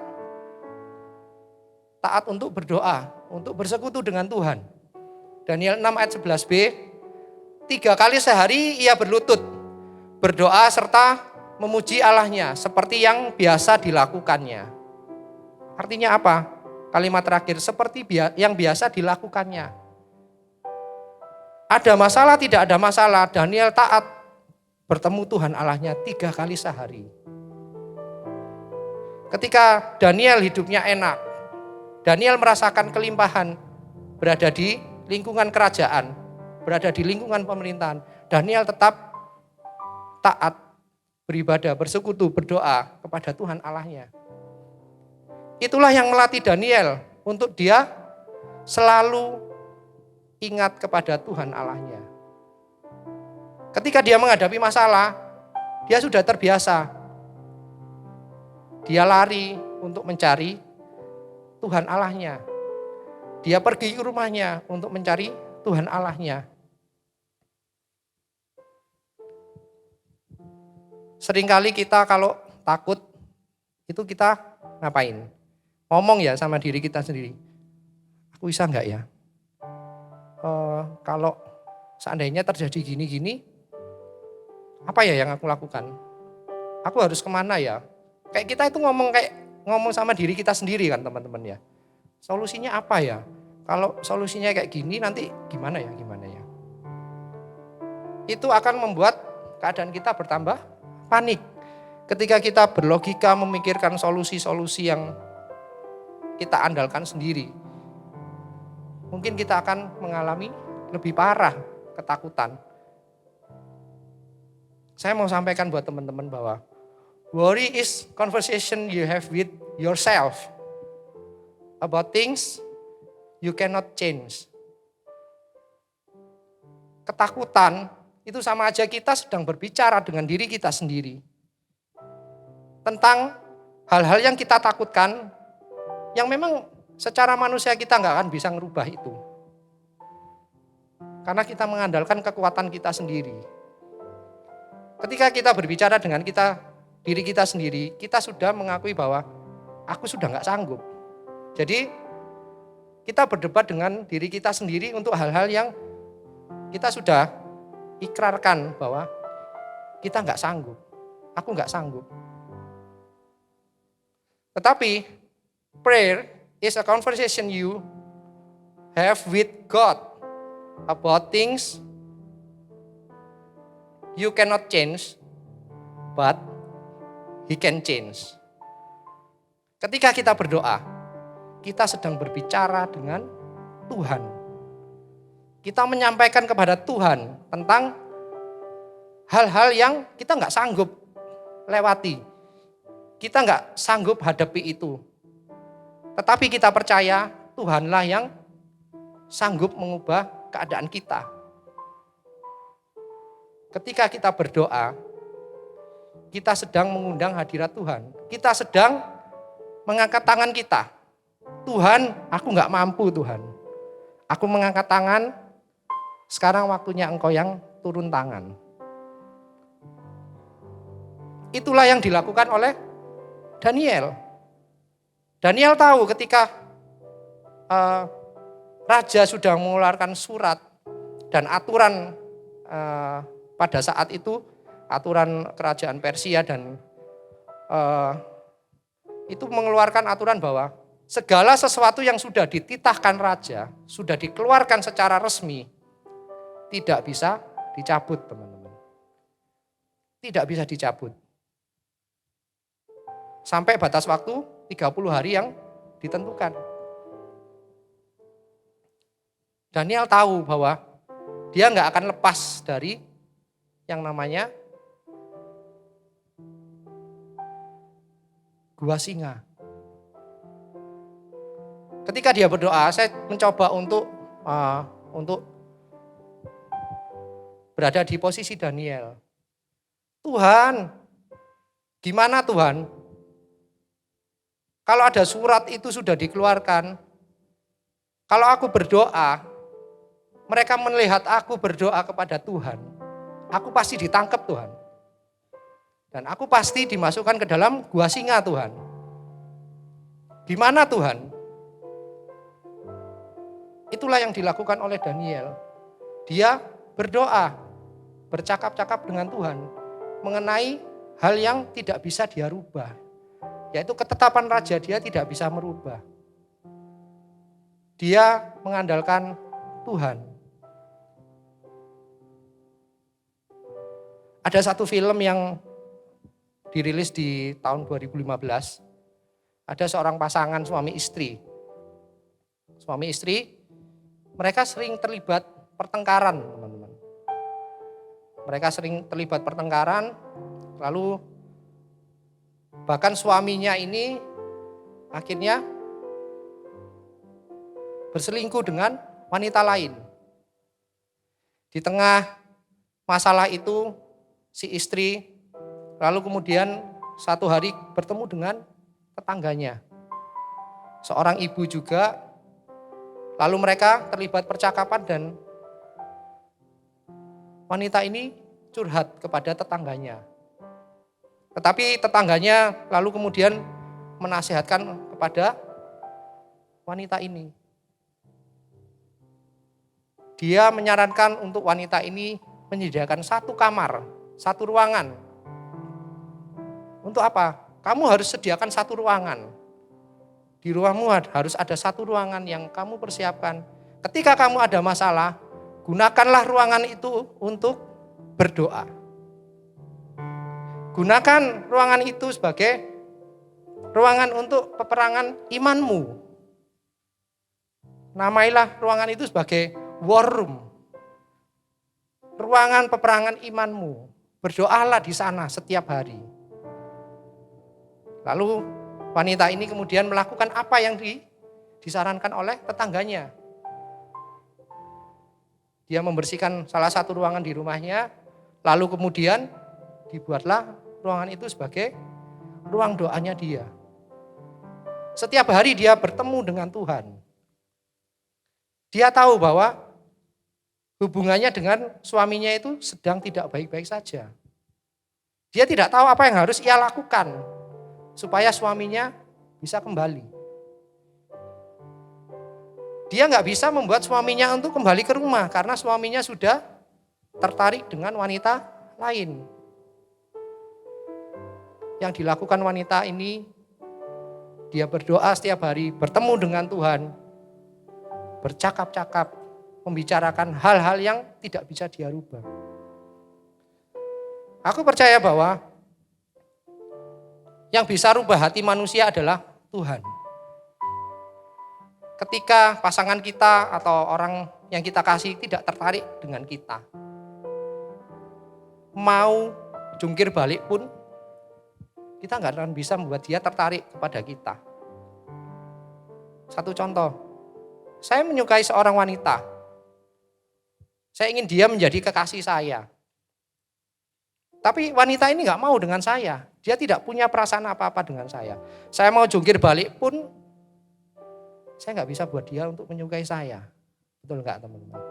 Taat untuk berdoa, untuk bersekutu dengan Tuhan. Daniel 6 ayat 11b, 3 kali sehari ia berlutut, berdoa serta memuji Allahnya seperti yang biasa dilakukannya. Artinya apa? Kalimat terakhir, seperti yang biasa dilakukannya. Ada masalah, tidak ada masalah, Daniel taat bertemu Tuhan Allahnya 3 kali sehari. Ketika Daniel hidupnya enak, Daniel merasakan kelimpahan, berada di lingkungan kerajaan, berada di lingkungan pemerintahan, Daniel tetap taat, beribadah, bersekutu, berdoa kepada Tuhan Allahnya. Itulah yang melatih Daniel untuk dia selalu ingat kepada Tuhan Allahnya. Ketika dia menghadapi masalah, dia sudah terbiasa. Dia lari untuk mencari Tuhan Allahnya. Dia pergi ke rumahnya untuk mencari Tuhan Allahnya. Seringkali kita kalau takut, itu kita ngapain? Ngomong ya sama diri kita sendiri. Aku bisa enggak ya? Kalau seandainya terjadi gini-gini, Apa ya yang aku lakukan? Aku harus kemana ya? Kayak kita itu ngomong sama diri kita sendiri kan teman-teman ya. Solusinya apa ya? Kalau solusinya kayak gini nanti gimana ya? Itu akan membuat keadaan kita bertambah panik. Ketika kita berlogika memikirkan solusi-solusi yang kita andalkan sendiri, mungkin kita akan mengalami lebih parah ketakutan. Saya mau sampaikan buat teman-teman bahwa worry is conversation you have with yourself about things you cannot change. Ketakutan itu sama aja kita sedang berbicara dengan diri kita sendiri. Tentang hal-hal yang kita takutkan, yang memang secara manusia kita nggak akan bisa ngerubah itu. Karena kita mengandalkan kekuatan kita sendiri. Ketika kita berbicara dengan diri kita sendiri, kita sudah mengakui bahwa aku sudah nggak sanggup. Jadi kita berdebat dengan diri kita sendiri untuk hal-hal yang kita sudah ikrarkan bahwa kita nggak sanggup. Aku nggak sanggup. Tetapi prayer is a conversation you have with God about things you cannot change, but He can change. Ketika kita berdoa, kita sedang berbicara dengan Tuhan. Kita menyampaikan kepada Tuhan tentang hal-hal yang kita nggak sanggup lewati. Kita nggak sanggup hadapi itu. Tetapi kita percaya Tuhanlah yang sanggup mengubah keadaan kita. Ketika kita berdoa, kita sedang mengundang hadirat Tuhan. Kita sedang mengangkat tangan kita. Tuhan, aku nggak mampu Tuhan. Aku mengangkat tangan, sekarang waktunya Engkau yang turun tangan. Itulah yang dilakukan oleh Daniel. Daniel tahu ketika raja sudah mengeluarkan surat dan aturan pada saat itu, aturan kerajaan Persia dan itu mengeluarkan aturan bahwa segala sesuatu yang sudah dititahkan raja, sudah dikeluarkan secara resmi, tidak bisa dicabut teman-teman. Tidak bisa dicabut. Sampai batas waktu 30 hari yang ditentukan. Daniel tahu bahwa dia nggak akan lepas dari yang namanya gua singa. Ketika dia berdoa, saya mencoba untuk berada di posisi Daniel. Tuhan, gimana Tuhan? Kalau ada surat itu sudah dikeluarkan, kalau aku berdoa, mereka melihat aku berdoa kepada Tuhan, aku pasti ditangkap Tuhan. Dan aku pasti dimasukkan ke dalam gua singa Tuhan. Gimana Tuhan? Itulah yang dilakukan oleh Daniel. Dia berdoa, bercakap-cakap dengan Tuhan mengenai hal yang tidak bisa dia rubah. Yaitu ketetapan raja dia tidak bisa merubah. Dia mengandalkan Tuhan. Ada satu film yang dirilis di tahun 2015. Ada seorang pasangan suami istri. Suami istri, mereka sering terlibat pertengkaran, teman-teman. Mereka sering terlibat pertengkaran, lalu bahkan suaminya ini akhirnya berselingkuh dengan wanita lain. Di tengah masalah itu, si istri lalu kemudian satu hari bertemu dengan tetangganya. Seorang ibu juga, lalu mereka terlibat percakapan dan wanita ini curhat kepada tetangganya. Tetapi tetangganya lalu kemudian menasihatkan kepada wanita ini. Dia menyarankan untuk wanita ini menyediakan satu kamar satu ruangan. Untuk apa? Kamu harus sediakan satu ruangan. Di rumahmu harus ada satu ruangan yang kamu persiapkan. Ketika kamu ada masalah, gunakanlah ruangan itu untuk berdoa. Gunakan ruangan itu sebagai ruangan untuk peperangan imanmu. Namailah ruangan itu sebagai war room. Ruangan peperangan imanmu. Berdoalah di sana setiap hari. Lalu wanita ini kemudian melakukan apa yang disarankan oleh tetangganya. Dia membersihkan salah satu ruangan di rumahnya, lalu kemudian dibuatlah ruangan itu sebagai ruang doanya dia. Setiap hari dia bertemu dengan Tuhan. Dia tahu bahwa hubungannya dengan suaminya itu sedang tidak baik-baik saja. Dia tidak tahu apa yang harus ia lakukan supaya suaminya bisa kembali. Dia nggak bisa membuat suaminya untuk kembali ke rumah karena suaminya sudah tertarik dengan wanita lain. Yang dilakukan wanita ini, dia berdoa setiap hari, bertemu dengan Tuhan, bercakap-cakap, membicarakan hal-hal yang tidak bisa dia rubah. Aku percaya bahwa yang bisa rubah hati manusia adalah Tuhan. Ketika pasangan kita atau orang yang kita kasih tidak tertarik dengan kita, mau jungkir balik pun, kita nggak akan bisa membuat dia tertarik kepada kita. Satu contoh, saya menyukai seorang wanita. Saya ingin dia menjadi kekasih saya. Tapi wanita ini nggak mau dengan saya. Dia tidak punya perasaan apa-apa dengan saya. Saya mau jungkir balik pun, saya nggak bisa buat dia untuk menyukai saya. Betul nggak teman-teman?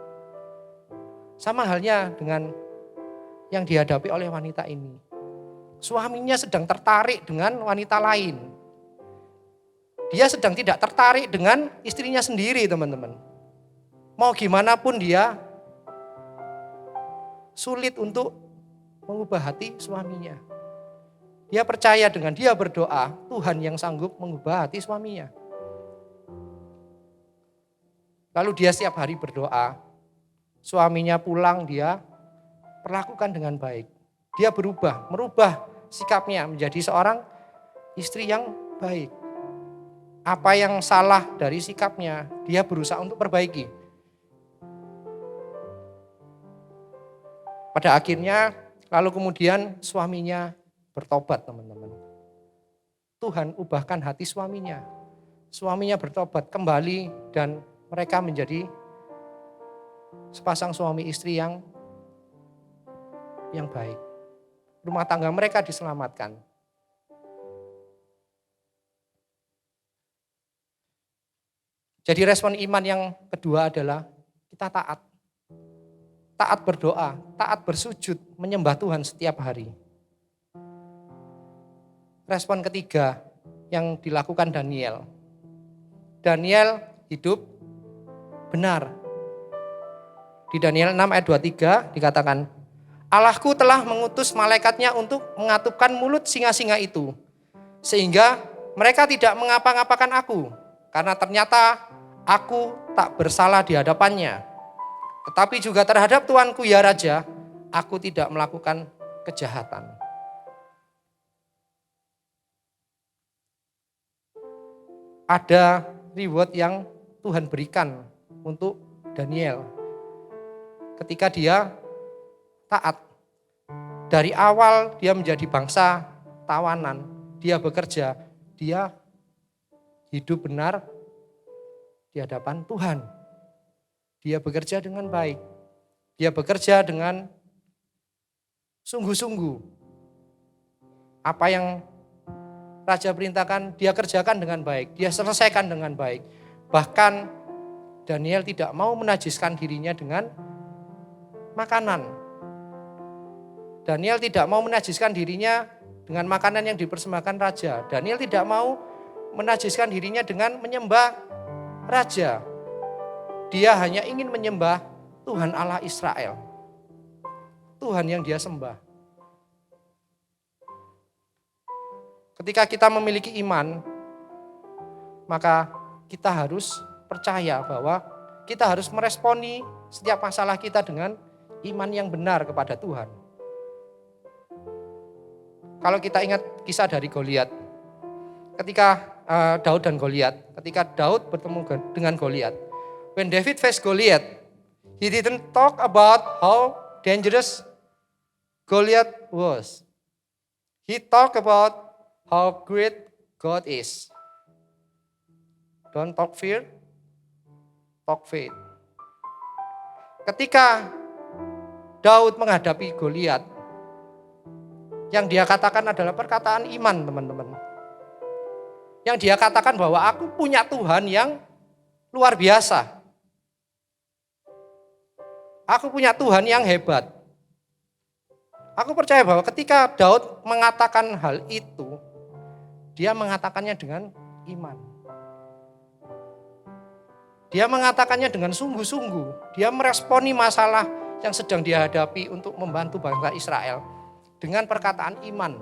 Sama halnya dengan yang dihadapi oleh wanita ini. Suaminya sedang tertarik dengan wanita lain. Dia sedang tidak tertarik dengan istrinya sendiri, teman-teman. Mau gimana pun dia sulit untuk mengubah hati suaminya. Dia percaya dengan dia berdoa, Tuhan yang sanggup mengubah hati suaminya. Lalu dia setiap hari berdoa, suaminya pulang dia perlakukan dengan baik. Dia merubah sikapnya menjadi seorang istri yang baik. Apa yang salah dari sikapnya, dia berusaha untuk perbaiki. Pada akhirnya, lalu kemudian suaminya bertobat, teman-teman. Tuhan ubahkan hati suaminya. Suaminya bertobat kembali dan mereka menjadi sepasang suami istri yang baik. Rumah tangga mereka diselamatkan. Jadi respon iman yang kedua adalah kita taat. Taat berdoa, taat bersujud, menyembah Tuhan setiap hari. Respon ketiga yang dilakukan Daniel. Daniel hidup benar. Di Daniel 6 ayat 23 dikatakan, Allahku telah mengutus malaikatnya untuk mengatupkan mulut singa-singa itu, sehingga mereka tidak mengapa-ngapakan aku, karena ternyata aku tak bersalah di hadapannya. Tetapi juga terhadap Tuanku ya Raja, aku tidak melakukan kejahatan. Ada reward yang Tuhan berikan untuk Daniel ketika dia taat. Dari awal dia menjadi bangsa tawanan, dia bekerja, dia hidup benar di hadapan Tuhan. Dia bekerja dengan baik, dia bekerja dengan sungguh-sungguh. Apa yang Raja perintahkan, dia kerjakan dengan baik, dia selesaikan dengan baik. Bahkan Daniel tidak mau menajiskan dirinya dengan makanan. Daniel tidak mau menajiskan dirinya dengan makanan yang dipersembahkan raja. Daniel tidak mau menajiskan dirinya dengan menyembah raja. Dia hanya ingin menyembah Tuhan Allah Israel. Tuhan yang dia sembah. ketika kita memiliki iman, maka kita harus percaya bahwa kita harus meresponi setiap masalah kita dengan iman yang benar kepada Tuhan. Kalau kita ingat kisah dari Goliat, ketika Daud dan Goliat, ketika Daud bertemu dengan Goliat, when David faced Goliath, he didn't talk about how dangerous Goliath was. He talked about how great God is. Don't talk fear, talk faith. Ketika Daud menghadapi Goliat, yang dia katakan adalah perkataan iman, teman-teman. Yang dia katakan bahwa aku punya Tuhan yang luar biasa. Aku punya Tuhan yang hebat. Aku percaya bahwa ketika Daud mengatakan hal itu, dia mengatakannya dengan iman. Dia mengatakannya dengan sungguh-sungguh. Dia meresponi masalah yang sedang dihadapi untuk membantu bangsa Israel dengan perkataan iman.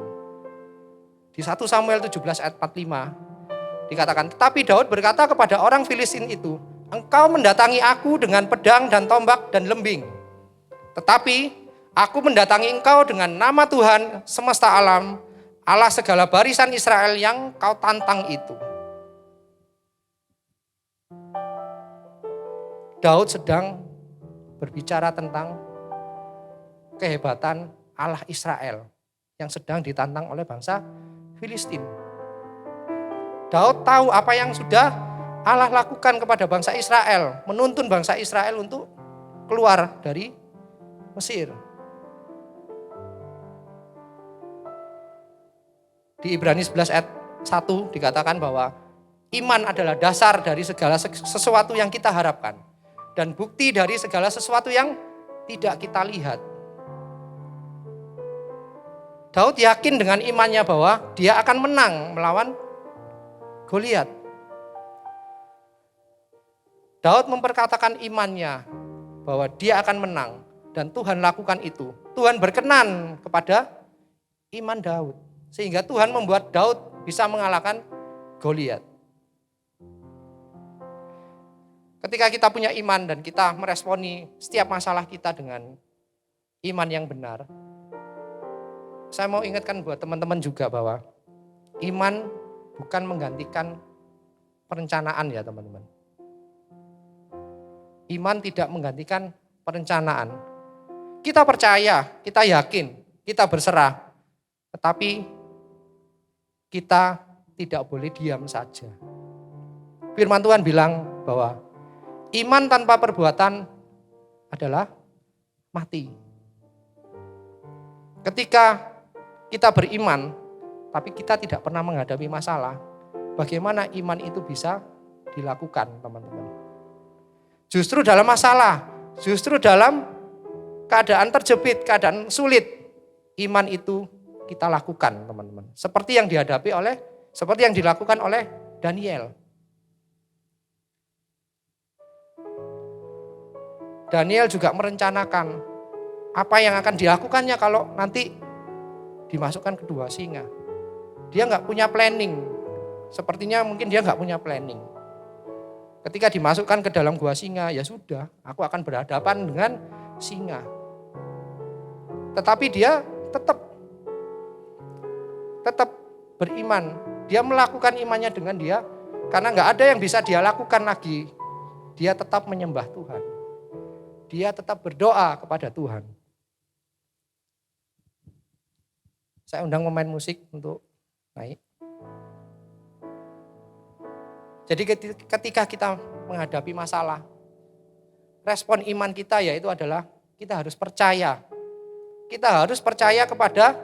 Di 1 Samuel 17 ayat 45 dikatakan, tetapi Daud berkata kepada orang Filistin itu, engkau mendatangi aku dengan pedang dan tombak dan lembing. Tetapi aku mendatangi engkau dengan nama Tuhan semesta alam, Allah segala barisan Israel yang kau tantang itu. Daud sedang berbicara tentang kehebatan Allah Israel yang sedang ditantang oleh bangsa Filistin. Daud tahu apa yang sudah Allah lakukan kepada bangsa Israel, menuntun bangsa Israel untuk keluar dari Mesir. Di Ibrani 11 ayat 1 dikatakan bahwa iman adalah dasar dari segala sesuatu yang kita harapkan dan bukti dari segala sesuatu yang tidak kita lihat. Daud yakin dengan imannya bahwa dia akan menang melawan Goliat. Daud memperkatakan imannya bahwa dia akan menang dan Tuhan lakukan itu. Tuhan berkenan kepada iman Daud sehingga Tuhan membuat Daud bisa mengalahkan Goliat. Ketika kita punya iman dan kita meresponi setiap masalah kita dengan iman yang benar, saya mau ingatkan buat teman-teman juga bahwa iman bukan menggantikan perencanaan ya teman-teman. Iman tidak menggantikan perencanaan. Kita percaya, kita yakin, kita berserah. Tetapi kita tidak boleh diam saja. Firman Tuhan bilang bahwa iman tanpa perbuatan adalah mati. Ketika kita beriman, tapi kita tidak pernah menghadapi masalah, bagaimana iman itu bisa dilakukan, teman-teman? Justru dalam masalah, justru dalam keadaan terjepit, keadaan sulit, iman itu kita lakukan, teman-teman. Seperti yang dilakukan oleh Daniel. Daniel juga merencanakan apa yang akan dilakukannya kalau nanti dimasukkan ke dua singa. Dia nggak punya planning. Sepertinya mungkin dia nggak punya planning. Ketika dimasukkan ke dalam gua singa, ya sudah, aku akan berhadapan dengan singa. Tetapi dia tetap beriman. Dia melakukan imannya dengan dia, karena nggak ada yang bisa dia lakukan lagi. Dia tetap menyembah Tuhan. Dia tetap berdoa kepada Tuhan. Saya undang pemain musik untuk naik. Jadi ketika kita menghadapi masalah, respon iman kita yaitu adalah kita harus percaya. Kita harus percaya kepada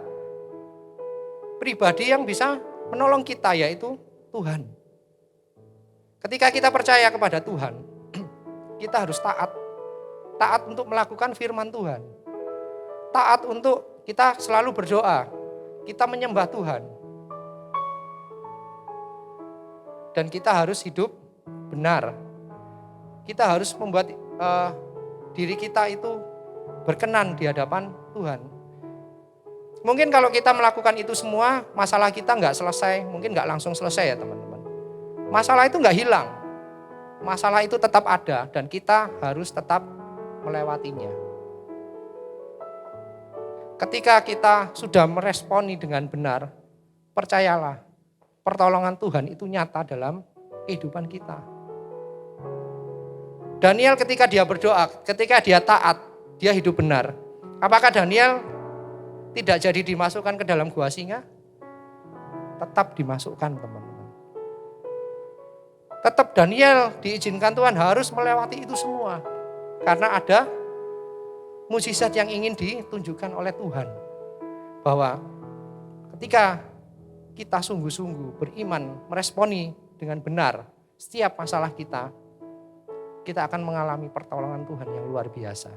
pribadi yang bisa menolong kita, yaitu Tuhan. Ketika kita percaya kepada Tuhan, kita harus taat. Taat untuk melakukan firman Tuhan. Taat untuk kita selalu berdoa. Kita menyembah Tuhan. Dan kita harus hidup benar. Kita harus membuat diri kita itu berkenan di hadapan Tuhan. Mungkin kalau kita melakukan itu semua, masalah kita nggak selesai, mungkin nggak langsung selesai ya teman-teman. Masalah itu nggak hilang, masalah itu tetap ada dan kita harus tetap melewatinya. Ketika kita sudah meresponi dengan benar, percayalah, pertolongan Tuhan itu nyata dalam kehidupan kita. Daniel ketika dia berdoa, ketika dia taat, dia hidup benar. Apakah Daniel tidak jadi dimasukkan ke dalam gua singa? Tetap dimasukkan teman-teman. Tetap Daniel diizinkan Tuhan harus melewati itu semua. Karena ada mukjizat yang ingin ditunjukkan oleh Tuhan. Bahwa ketika kita sungguh-sungguh beriman, meresponi dengan benar setiap masalah kita akan mengalami pertolongan Tuhan yang luar biasa.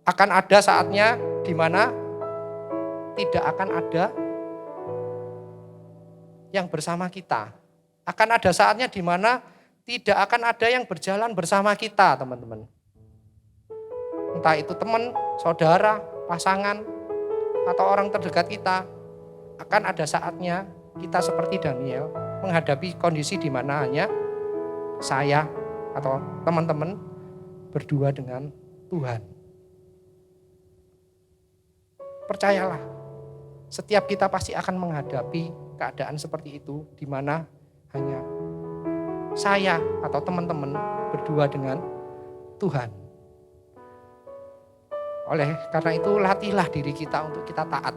Akan ada saatnya di mana tidak akan ada yang bersama kita. Akan ada saatnya di mana tidak akan ada yang berjalan bersama kita, teman-teman. Entah itu teman, saudara, pasangan, atau orang terdekat kita. Akan ada saatnya kita seperti Daniel menghadapi kondisi di mana hanya saya atau teman-teman berdua dengan Tuhan. Percayalah, setiap kita pasti akan menghadapi keadaan seperti itu di mana hanya saya atau teman-teman berdua dengan Tuhan. Oleh karena itu latihlah diri kita untuk kita taat.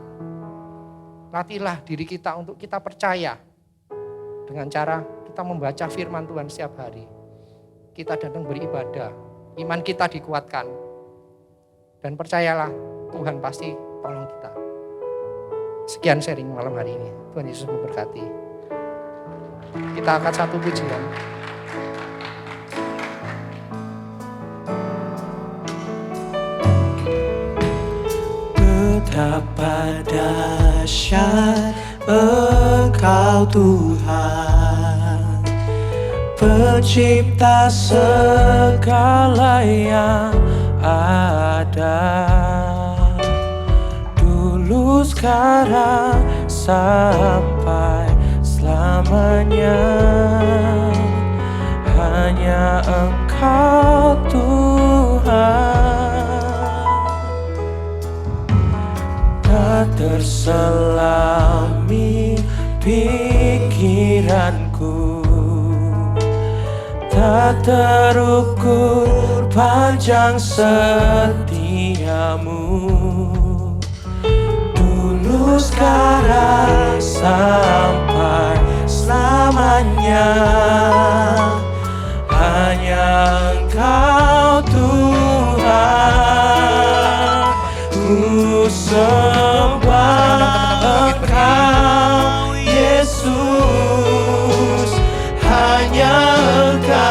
Latihlah diri kita untuk kita percaya dengan cara kita membaca firman Tuhan setiap hari. Kita datang beribadah, iman kita dikuatkan. Dan percayalah Tuhan pasti tolong kita. Sekian sharing malam hari ini. Tuhan Yesus memberkati. Kita angkat satu pujian. Betapa dahsyat Engkau Tuhan, Pencipta segala yang ada. Dulu, sekarang, sampai selamanya. Hanya Engkau Tuhan. Tak terselami pikiranku, tak terukur panjang setiamu. Dulu, sekarang, sampai selamanya. Hanya Engkau Tuhan. Ku sembah Engkau Yesus. Hanya Engkau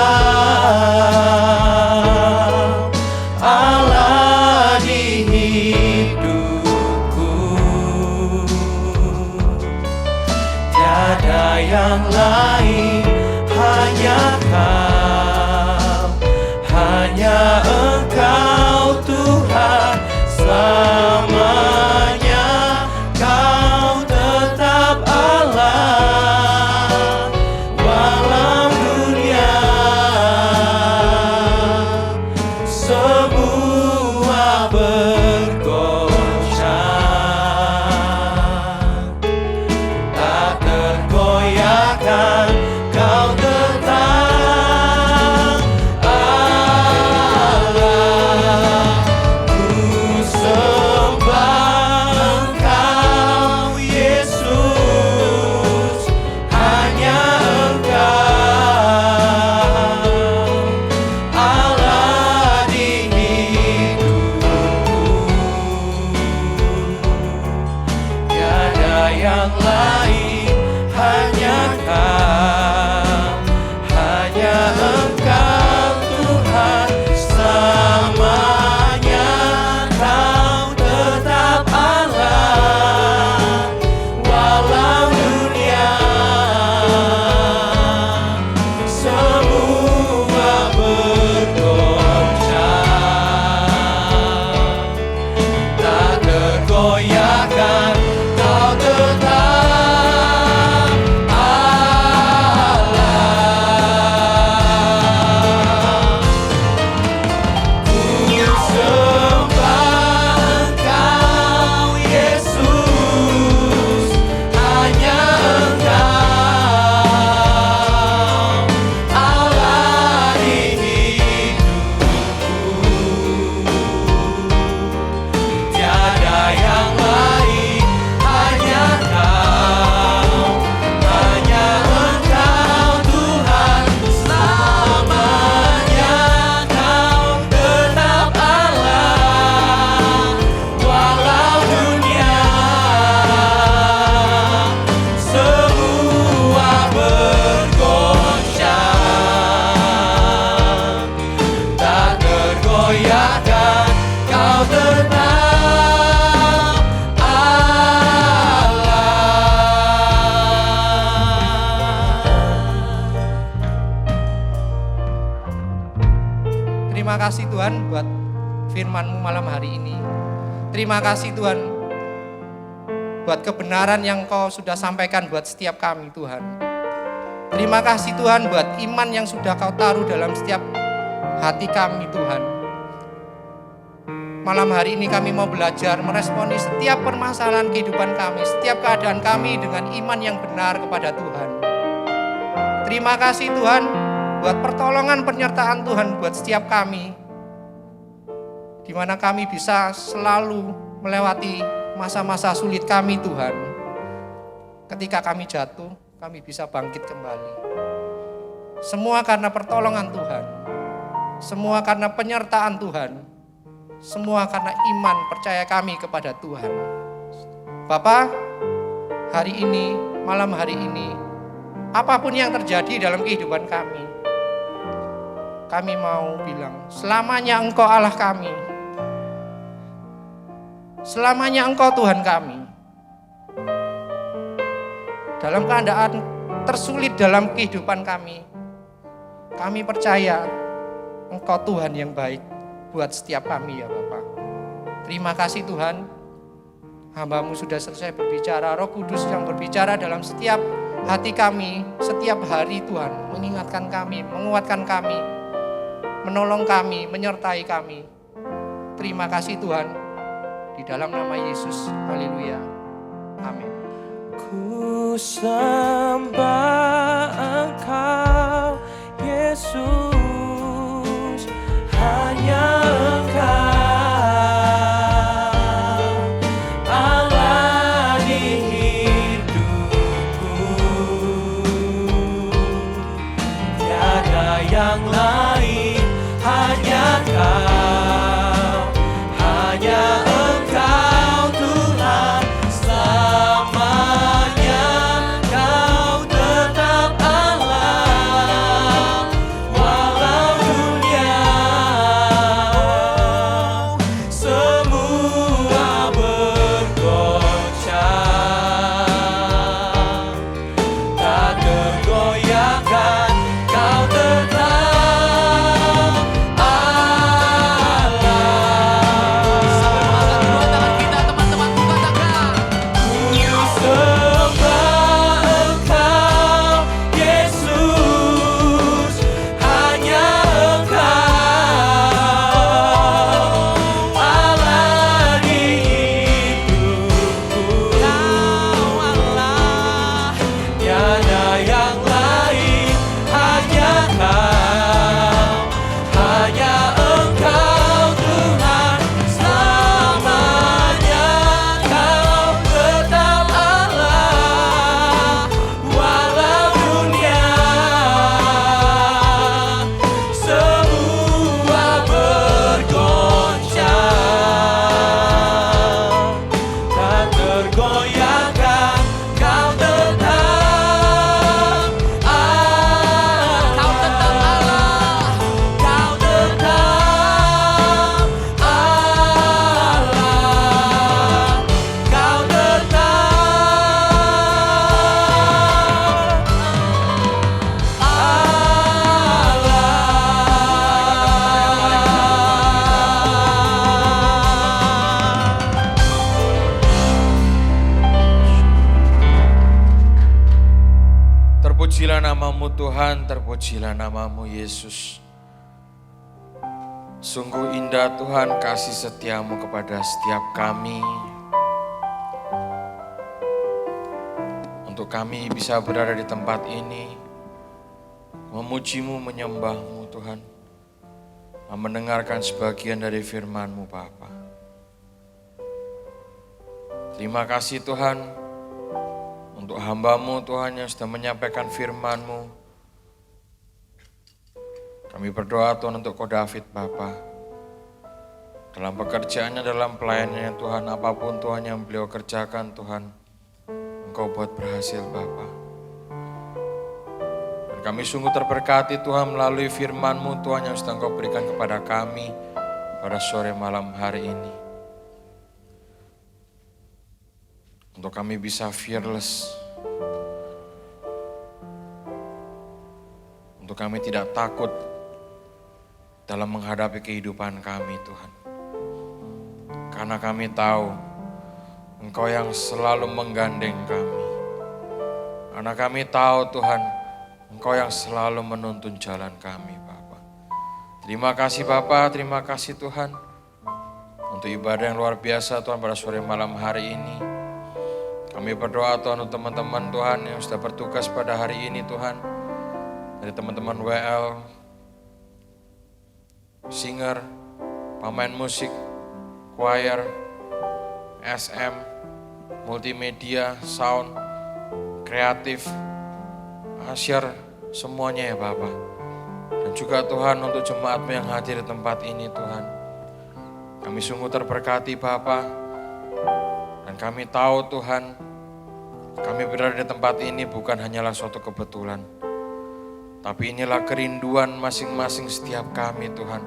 Allah di hidupku. Tiada yang lain, hanya Kau, hanya Engkau Tuhan. Selamanya Kau tetap Allah, walau dunia semua bergoncang, tak tergoyahkan Kau tetap Allah. Ku sembah Engkau Yesus. Hanya Engkau Allah di hidupku. Tiada yang lain, hanya Kau, hanya Engkau Tuhan. Selamanya Kau tetap Allah, walau dunia semua bergoncang, Tuhan buat firman-Mu malam hari ini. Terima kasih Tuhan buat kebenaran yang Kau sudah sampaikan buat setiap kami Tuhan. Terima kasih Tuhan buat iman yang sudah Kau taruh dalam setiap hati kami Tuhan. Malam hari ini kami mau belajar meresponi setiap permasalahan kehidupan kami, setiap keadaan kami dengan iman yang benar kepada Tuhan. Terima kasih Tuhan buat pertolongan penyertaan Tuhan buat setiap kami, di mana kami bisa selalu melewati masa-masa sulit kami Tuhan. Ketika kami jatuh, kami bisa bangkit kembali. Semua karena pertolongan Tuhan, semua karena penyertaan Tuhan, semua karena iman percaya kami kepada Tuhan. Bapa, hari ini, malam hari ini, apapun yang terjadi dalam kehidupan kami mau bilang, selamanya Engkau Allah kami. Selamanya Engkau Tuhan kami. Dalam keadaan tersulit dalam kehidupan kami percaya Engkau Tuhan yang baik buat setiap kami ya Bapak. Terima kasih Tuhan, hamba-Mu sudah selesai berbicara, Roh Kudus yang berbicara dalam setiap hati kami, setiap hari Tuhan, mengingatkan kami, menguatkan kami, menolong kami, menyertai kami. Terima kasih Tuhan, di dalam nama Yesus, haleluya, amin. Ku sembah Engkau Yesus, hanya Engkau Allah di hidupku, tiada yang lain, hanya Kau, hanya Engkau Tuhan, selamanya Kau tetap Allah, walau dunia semua bergoncang, tak tergoyahkan, Kau tetap Terpujilah namamu Tuhan, terpujilah namamu Yesus. Sungguh indah Tuhan kasih setiamu kepada setiap kami. Untuk kami bisa berada di tempat ini, memujimu, menyembahmu Tuhan, mendengarkan sebagian dari firman-Mu Bapa. Terima kasih Tuhan, untuk hamba-Mu Tuhan yang sudah menyampaikan firman-Mu. Kami berdoa Tuhan untuk Ko David Bapa. Dalam pekerjaannya, dalam pelayanannya Tuhan, apapun Tuhan yang beliau kerjakan Tuhan, Engkau buat berhasil Bapa. Dan kami sungguh terberkati Tuhan melalui firman-Mu Tuhan yang sudah Engkau berikan kepada kami pada sore malam hari ini. Untuk kami bisa fearless. Untuk kami tidak takut dalam menghadapi kehidupan kami Tuhan. Karena kami tahu Engkau yang selalu menggandeng kami. Karena kami tahu Tuhan, Engkau yang selalu menuntun jalan kami Bapa. Terima kasih Bapa, terima kasih Tuhan. Untuk ibadah yang luar biasa Tuhan pada sore malam hari ini. Kami berdoa Tuhan untuk teman-teman Tuhan yang sudah bertugas pada hari ini Tuhan. Dari teman-teman WL, singer, pemain musik, choir, SM, multimedia, sound, kreatif, asyir, semuanya ya Bapak. Dan juga Tuhan untuk jemaat-Mu yang hadir di tempat ini Tuhan. Kami sungguh terberkati Bapa. Dan kami tahu Tuhan, kami berada di tempat ini bukan hanyalah suatu kebetulan. Tapi inilah kerinduan masing-masing setiap kami Tuhan.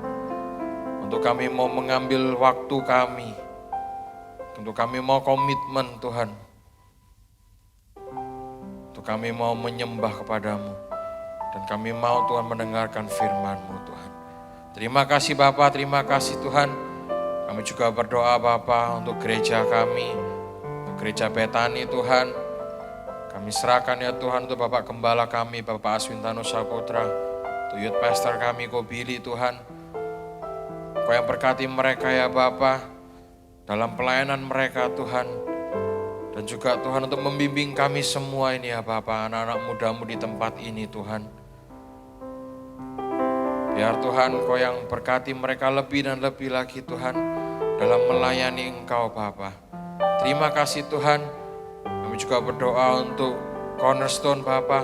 Untuk kami mau mengambil waktu kami. Untuk kami mau komitmen Tuhan. Untuk kami mau menyembah kepadamu. Dan kami mau Tuhan mendengarkan firman-Mu Tuhan. Terima kasih Bapa, terima kasih Tuhan. Kami juga berdoa Bapa untuk gereja kami. Untuk gereja Betani Tuhan. Kami serahkan ya Tuhan untuk Bapak Gembala kami, Bapak Aswintano Saputra. Untuk youth pastor kami, Kobili Tuhan. Kau yang berkati mereka ya Bapa. Dalam pelayanan mereka Tuhan. Dan juga Tuhan untuk membimbing kami semua ini ya Bapa, anak-anak muda-Mu di tempat ini Tuhan. Biar Tuhan Kau yang berkati mereka lebih dan lebih lagi Tuhan dalam melayani Engkau Bapa. Terima kasih Tuhan. Kami juga berdoa untuk Cornerstone Bapa.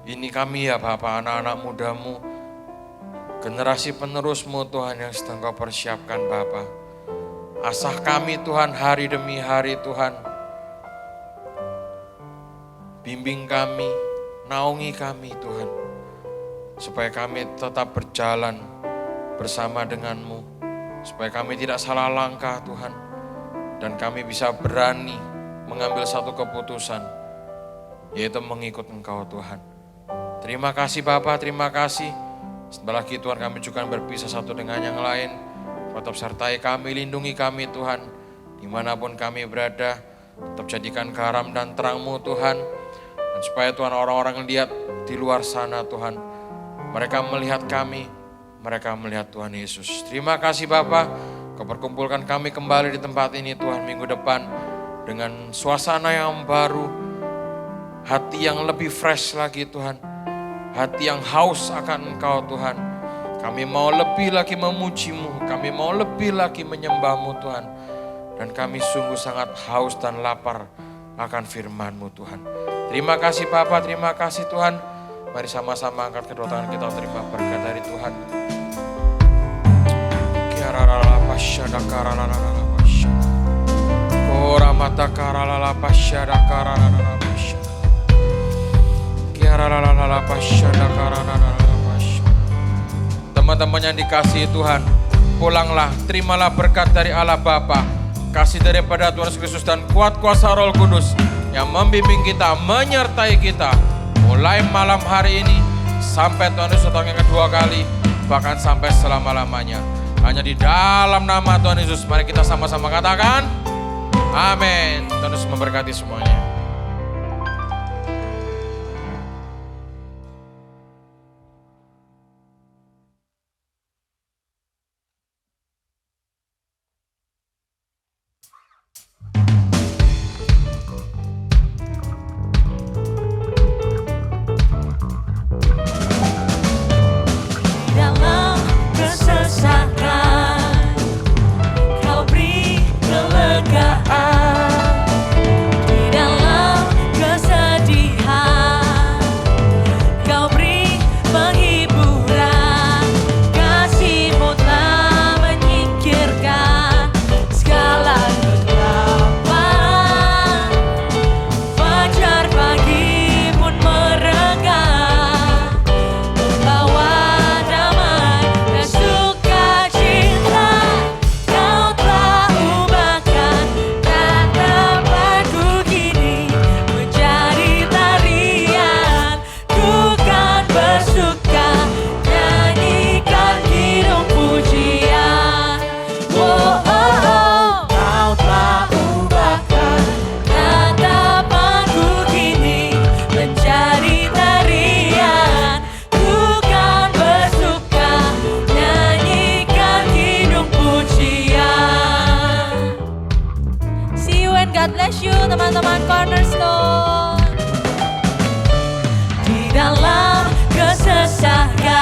Ini kami ya Bapa, anak-anak muda-Mu, generasi penerus-Mu Tuhan yang sedang Kau persiapkan Bapa. Asah kami Tuhan hari demi hari Tuhan. Bimbing kami, naungi kami Tuhan. Supaya kami tetap berjalan bersama dengan-Mu. Supaya kami tidak salah langkah Tuhan. Dan kami bisa berani mengambil satu keputusan. Yaitu mengikut Engkau Tuhan. Terima kasih Bapa, terima kasih. Setelah lagi Tuhan kami juga berpisah satu dengan yang lain. Tetap sertai kami, lindungi kami Tuhan. Dimanapun kami berada, tetap jadikan garam dan terang-Mu Tuhan. Dan supaya Tuhan orang-orang lihat di luar sana Tuhan. Mereka melihat kami, mereka melihat Tuhan Yesus. Terima kasih Bapa, Kau perkumpulkan kami kembali di tempat ini Tuhan minggu depan. Dengan suasana yang baru, hati yang lebih fresh lagi Tuhan. Hati yang haus akan Engkau Tuhan. Kami mau lebih lagi memuji-Mu, kami mau lebih lagi menyembah-Mu Tuhan. Dan kami sungguh sangat haus dan lapar akan firman-Mu Tuhan. Terima kasih Bapa, terima kasih Tuhan. Mari sama-sama angkat kedua tangan kita terima berkat dari Tuhan. Teman-teman yang dikasihi Tuhan, pulanglah, terimalah berkat dari Allah Bapa, kasih daripada Tuhan Yesus Kristus dan kuat kuasa Roh Kudus yang membimbing kita, menyertai kita mulai malam hari ini sampai Tuhan Yesus datang yang kedua kali, bahkan sampai selama-lamanya. Hanya di dalam nama Tuhan Yesus, mari kita sama-sama katakan amin. Tuhan Yesus memberkati semuanya. Dalam kesesakan Kau beri kelegaan. Di dalam Tuhan. God bless you teman-teman Cornerstone. Di dalam kesesakan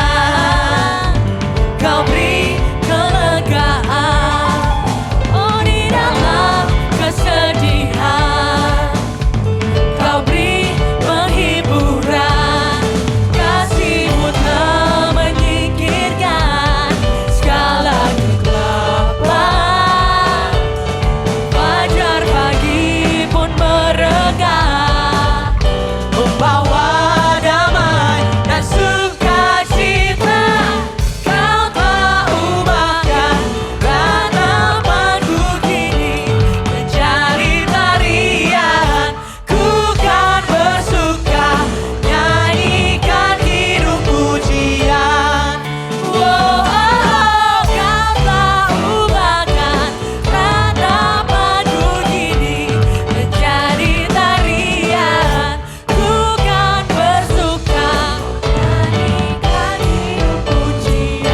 Kau beri kelegaan. Oh, di dalam kesedihan Kau beri penghiburan. Kasih-Mu telah menyingkirkan segala kegelapan. Fajar pagi pun meregang, membawa damai dan sukacita. Kau telah ubahkan ratapanku kini menjadi tarian. Ku kan bersuka nyanyikan hidup pujian. Kau telah ubahkan ratapanku kini menjadi tarian. Ku kan bersuka nyanyikan hidup pujian.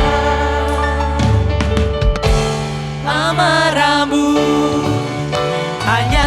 Amarahmu hanya